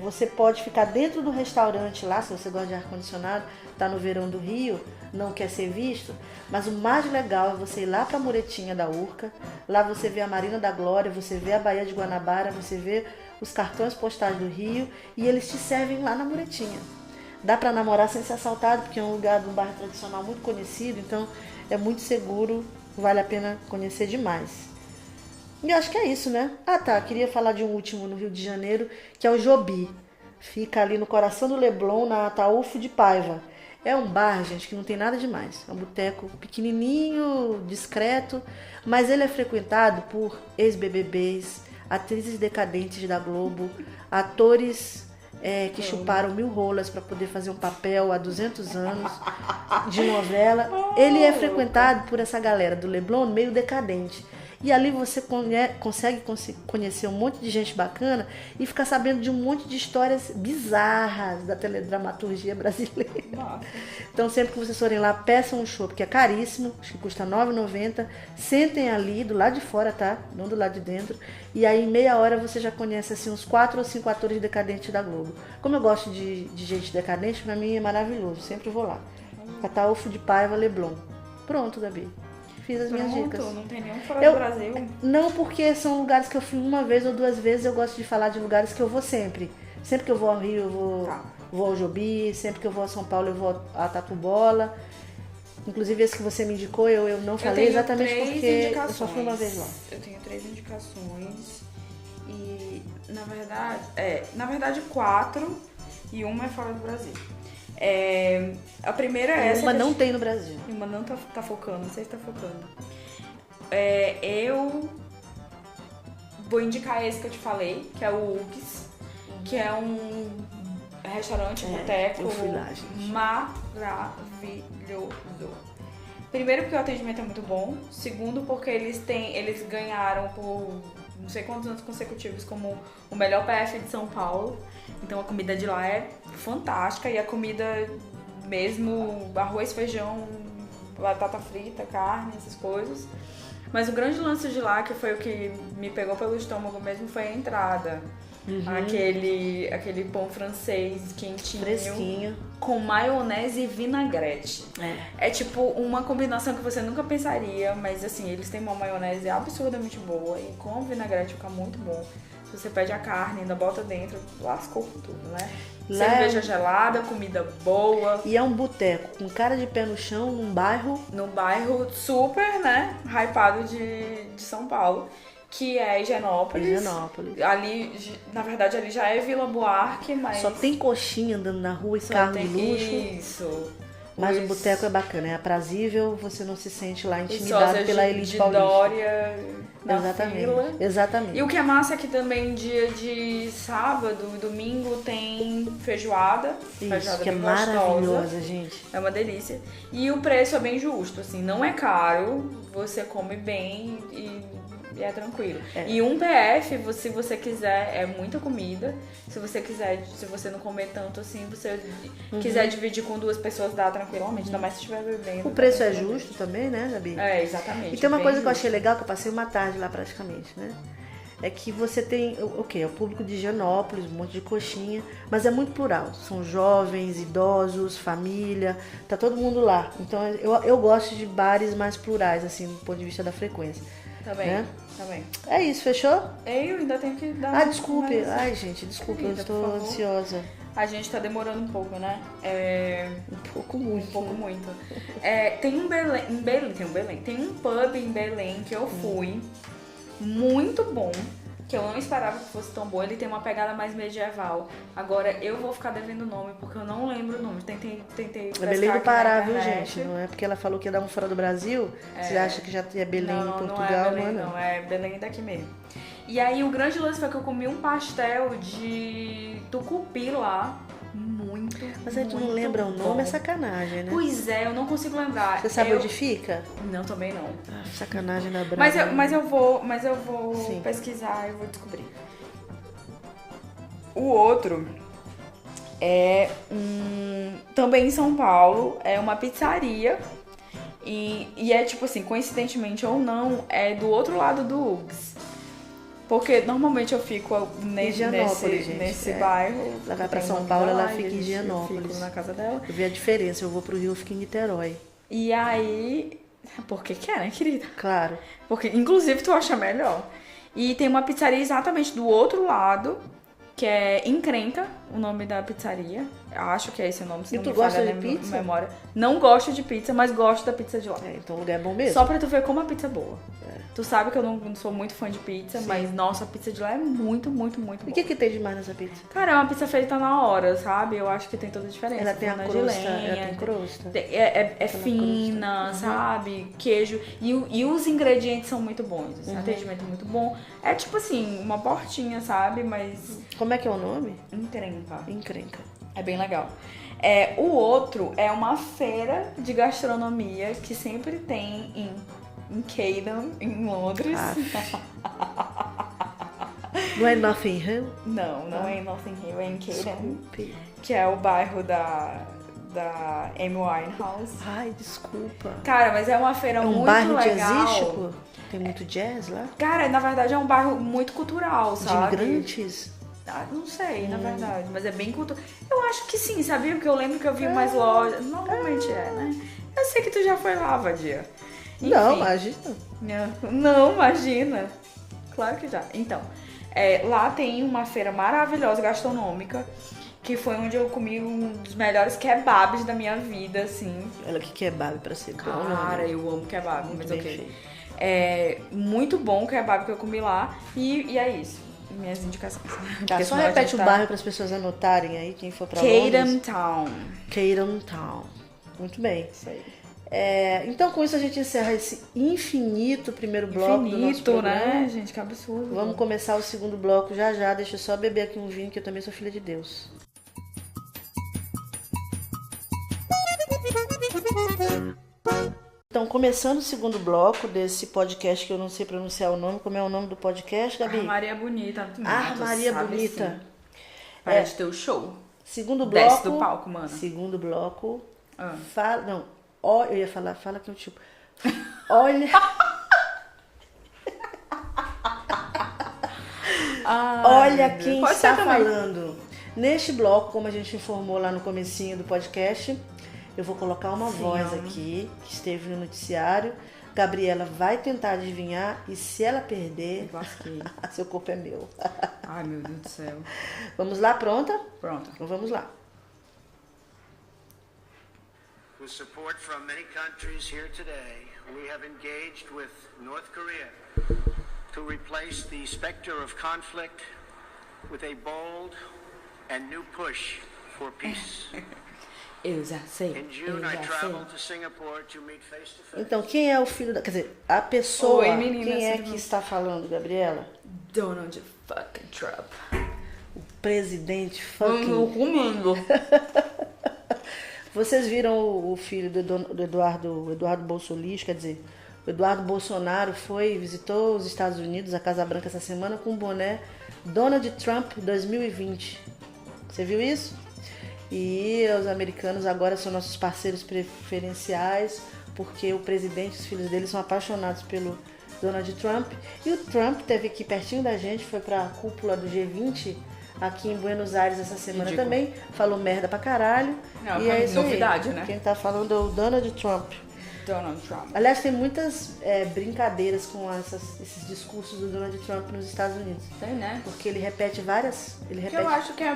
Você pode ficar dentro do restaurante lá, se você gosta de ar-condicionado, tá no verão do Rio, não quer ser visto, mas o mais legal é você ir lá pra muretinha da Urca, lá você vê a Marina da Glória, você vê a Baía de Guanabara, você vê os cartões postais do Rio e eles te servem lá na muretinha. Dá pra namorar sem ser assaltado, porque é um lugar de um bairro tradicional muito conhecido, então é muito seguro, vale a pena conhecer demais. E eu acho que é isso, né? Ah, tá. Queria falar de um último no Rio de Janeiro, que é o Jobi. Fica ali no coração do Leblon, na Ataúfo de Paiva. É um bar, gente, que não tem nada demais. É um boteco pequenininho, discreto, mas ele é frequentado por ex-BBBs, atrizes decadentes da Globo, atores que chuparam 1000 rolas para poder fazer um papel há 200 anos de novela. Ele é frequentado por essa galera do Leblon meio decadente. E ali você consegue conhecer um monte de gente bacana e ficar sabendo de um monte de histórias bizarras da teledramaturgia brasileira. Nossa. Então, sempre que vocês forem lá, peçam um chopp, que é caríssimo, acho que custa R$ 9,90. Sentem ali, do lado de fora, tá? Não do lado de dentro. E aí, em meia hora, você já conhece assim, uns 4 ou 5 atores decadentes da Globo. Como eu gosto de gente decadente, pra mim é maravilhoso. Sempre vou lá. Ataúfo de Paiva, Leblon. Pronto, Gabi. Fiz as minhas dicas. Não tem nenhum fora do Brasil? Não, porque são lugares que eu fui uma vez ou 2 vezes. Eu gosto de falar de lugares que eu vou sempre. Sempre que eu vou ao Rio, eu vou ao Jobi. Sempre que eu vou a São Paulo, eu vou a Tatu Bola. Inclusive, esse que você me indicou, eu não falei exatamente porque eu só fui uma vez lá. Eu tenho 3 indicações. E, na verdade, 4. E uma é fora do Brasil. A primeira é essa. Uma não tem no Brasil. Uma não tá focando, não sei se tá focando. Eu vou indicar esse que eu te falei, que é o Ugs, que é um restaurante, boteco maravilhoso. Primeiro porque o atendimento é muito bom. Segundo porque eles ganharam por não sei quantos anos consecutivos como o melhor PF de São Paulo. Então a comida de lá é fantástica e a comida mesmo, arroz, feijão, batata frita, carne, essas coisas. Mas o grande lance de lá, que foi o que me pegou pelo estômago mesmo, foi a entrada. Uhum. Aquele pão francês quentinho, fresquinho, com maionese e vinagrete. É tipo uma combinação que você nunca pensaria, mas assim, eles têm uma maionese absurdamente boa e com o vinagrete fica muito bom. Se você pede a carne, ainda bota dentro, lascou com tudo, né? Cerveja gelada, comida boa. E é um boteco com cara de pé no chão, num bairro super, né, hypado de São Paulo. que é Higienópolis. Higienópolis. Ali, na verdade, ali já é Vila Buarque, mas... Só tem coxinha andando na rua e carro de luxo. Isso. Mas o boteco é bacana, é aprazível, você não se sente lá E intimidado pela elite paulista. Dória na Exatamente, fila. exatamente. E o que é massa é que também dia de sábado e domingo tem feijoada. Isso, que é bem maravilhosa, gostosa. gente. É uma delícia. E o preço é bem justo, assim, não é caro, você come bem e é tranquilo. É. E um PF, se você quiser, é muita comida. Se você não comer tanto assim, você quiser dividir com 2 pessoas, dá tranquilamente. Ainda mais se estiver bebendo. O preço é justo também, né, Gabi? É, exatamente. E tem uma bem coisa que eu justo. achei legal, que eu passei uma tarde lá praticamente, né? É que você tem, o quê? É o público de Higienópolis, um monte de coxinha, mas é muito plural. São jovens, idosos, família, tá todo mundo lá. Então eu gosto de bares mais plurais, assim, do ponto de vista da frequência. Também, né? também. É isso, fechou? Eu ainda tenho que dar... Ah, desculpe. mais- Ai, gente, desculpe, eu Eita, por estou favor. ansiosa. A gente tá demorando um pouco, né? Um pouco muito. Um pouco muito. Tem um Belém, tem um pub em Belém que eu fui, muito bom, que eu não esperava que fosse tão bom. Ele tem uma pegada mais medieval. Agora eu vou ficar devendo o nome, porque eu não lembro o nome. Tentei É pescar Belém do aqui na Pará, viu, internet. gente? Não é porque ela falou que ia dar um fora do Brasil. Você acha que já é Belém em Portugal? Não é Belém, não. não. É Belém daqui mesmo. E aí o grande lance foi que eu comi um pastel de tucupi lá. Muito, Mas aí tu não muito lembra o nome, bom. é sacanagem, né? Pois é, eu não consigo lembrar. Você sabe onde fica? Não, também não. Ah, sacanagem da brava. Mas eu vou Sim. pesquisar e vou descobrir. O outro é também em São Paulo, é uma pizzaria. E é tipo assim, coincidentemente ou não, é do outro lado do UGS. Porque normalmente eu fico Higienópolis, gente, nesse é. bairro. Ela vai pra tem São uma Paulo, amiga ela lá, fica em e eu Higienópolis. fico na casa dela. Eu vi a diferença, eu vou pro Rio, eu fico em Niterói. E aí... Porque quer, né, querida? Claro. Porque, inclusive, tu acha melhor. E tem uma pizzaria exatamente do outro lado, que é Encrenca, o nome da pizzaria. Eu acho que é esse o nome, se E não tu me gosta falha de a pizza? memória. Não gosto de pizza, mas gosto da pizza de lá. Então o lugar é bom mesmo. Só pra tu ver como a pizza é boa. Tu sabe que eu não sou muito fã de pizza, Sim. mas, nossa, a pizza de lá é muito, muito, muito E boa. o que tem de mais nessa pizza? Cara, é uma pizza feita na hora, sabe? Eu acho que tem toda a diferença. Ela tem a Forno de crosta, lenha, ela tem crosta. É fina, sabe? Queijo. E os ingredientes são muito bons. Assim, atendimento muito bom. É tipo assim, uma portinha, sabe? Mas Como é que é o nome? encrenca. Encrenca. É bem legal. O outro é uma feira de gastronomia que sempre tem em Camden, em Londres. Não é Nothing Hill? Não é em Notting Hill, é em Camden, Desculpe. que é o bairro da Amy Winehouse. Ai, desculpa. Cara, mas é uma feira É um muito bairro legal. jazzístico? Tem muito jazz lá? Cara, na verdade é um bairro muito cultural, De sabe? imigrantes? Não sei, na verdade, mas é bem cultural. Eu acho que sim, sabia? Porque eu lembro que eu vi umas lojas. Normalmente né? Eu sei que tu já foi lá, Vadia. Não, Enfim. imagina. Não, imagina. Claro que já. Então, lá tem uma feira maravilhosa gastronômica, que foi onde eu comi um dos melhores kebabs da minha vida, assim. Ela que kebab pra ser bom, né? Cara, eu amo kebab, Muito mas bem ok. feito. Muito bom o kebab que eu comi lá. E é isso. Minhas indicações. Tá, Porque só senão a repete gente o tá- bairro para as pessoas anotarem aí, quem for pra Londres. Camden Town. Camden Town. Muito bem. Isso aí. Então, com isso, a gente encerra esse infinito primeiro bloco do nosso Infinito, programa. né, gente? Que absurdo. Vamos começar o segundo bloco já já. Deixa eu só beber aqui um vinho, que eu também sou filha de Deus. Então, começando o segundo bloco desse podcast, que eu não sei pronunciar o nome. Como é o nome do podcast, Gabi? Maria Bonita. Maria Bonita. Para de ter o show. Segundo bloco. Desce do palco, mano. Segundo bloco. Ah. Fala. Não. Eu ia falar. Fala que eu tipo. Olha. Olha quem Pode está ser também. falando. Neste bloco, como a gente informou lá no comecinho do podcast, eu vou colocar uma voz aqui que esteve no noticiário. Gabriela vai tentar adivinhar e se ela perder, Lasquei. seu corpo é meu. Ai, meu Deus do céu. Vamos lá, pronta? Pronto. Então vamos lá. With support from many countries here today, we have engaged with North Korea to replace the specter of conflict with a bold and new push for peace. Eu já sei. In June, I traveled to Singapore to meet face to face. Então, quem é o filho da... Quer dizer, a pessoa... Oi, menina, quem é tudo que bom? está falando, Gabriela? Donald fucking Trump. Presidente fucking... Comendo. Vocês viram o filho do Eduardo Bolsonaro, quer dizer, o Eduardo Bolsonaro visitou os Estados Unidos, a Casa Branca, essa semana com o boné Donald Trump 2020. Você viu isso? E os americanos agora são nossos parceiros preferenciais, porque o presidente e os filhos dele são apaixonados pelo Donald Trump. E o Trump esteve aqui pertinho da gente, foi para a cúpula do G20 aqui em Buenos Aires essa semana. Ridículo. Também, falou merda pra caralho. Não, e é isso novidade, aí. né? Quem tá falando é o Donald Trump. Donald Trump. Aliás, tem muitas brincadeiras com esses discursos do Donald Trump nos Estados Unidos. Tem, né? Porque ele repete várias... Ele Que repete eu acho que é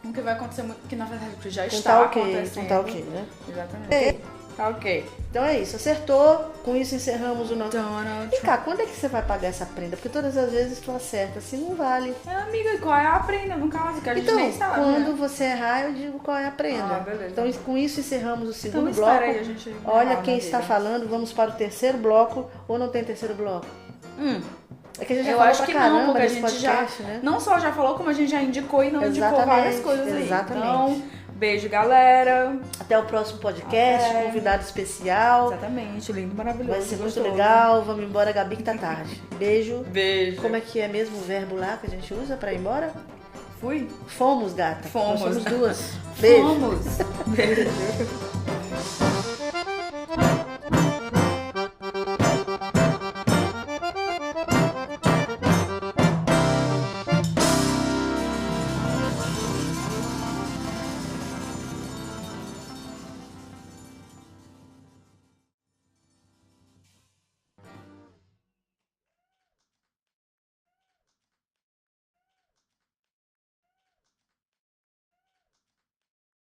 o que vai acontecer muito, que na verdade já com está tá ok, acontecendo. com tá ok, né? Exatamente. É. Tá ok. Então é isso, acertou. Com isso encerramos o nosso... Donald Vem Trump. cá, quando é que você vai pagar essa prenda? Porque todas as vezes tu acerta, assim não vale. É, amiga, e qual é a prenda no caso? Que a gente Então, nem sabe, quando né? você errar, eu digo qual é a prenda. Ah, beleza. Então, com isso encerramos o segundo Então, bloco. espera aí, a gente Olha errar quem na está vida. falando, vamos para o terceiro bloco. Ou não tem terceiro bloco? É que a gente já Eu falou acho pra que caramba não, porque a nesse gente podcast, já né? não só já falou, como a gente já indicou e não indicou Exatamente, várias coisas aí. exatamente. Então, beijo, galera. Até o próximo podcast, Até. convidado especial. Exatamente, lindo, maravilhoso. Vai ser muito gostoso. legal. Vamos embora, Gabi, que tá tarde. Beijo. Beijo. Como é que é mesmo o verbo lá que a gente usa pra ir embora? Fui? Fomos, gata. Fomos. Nós somos duas. Beijo. Fomos. Beijo.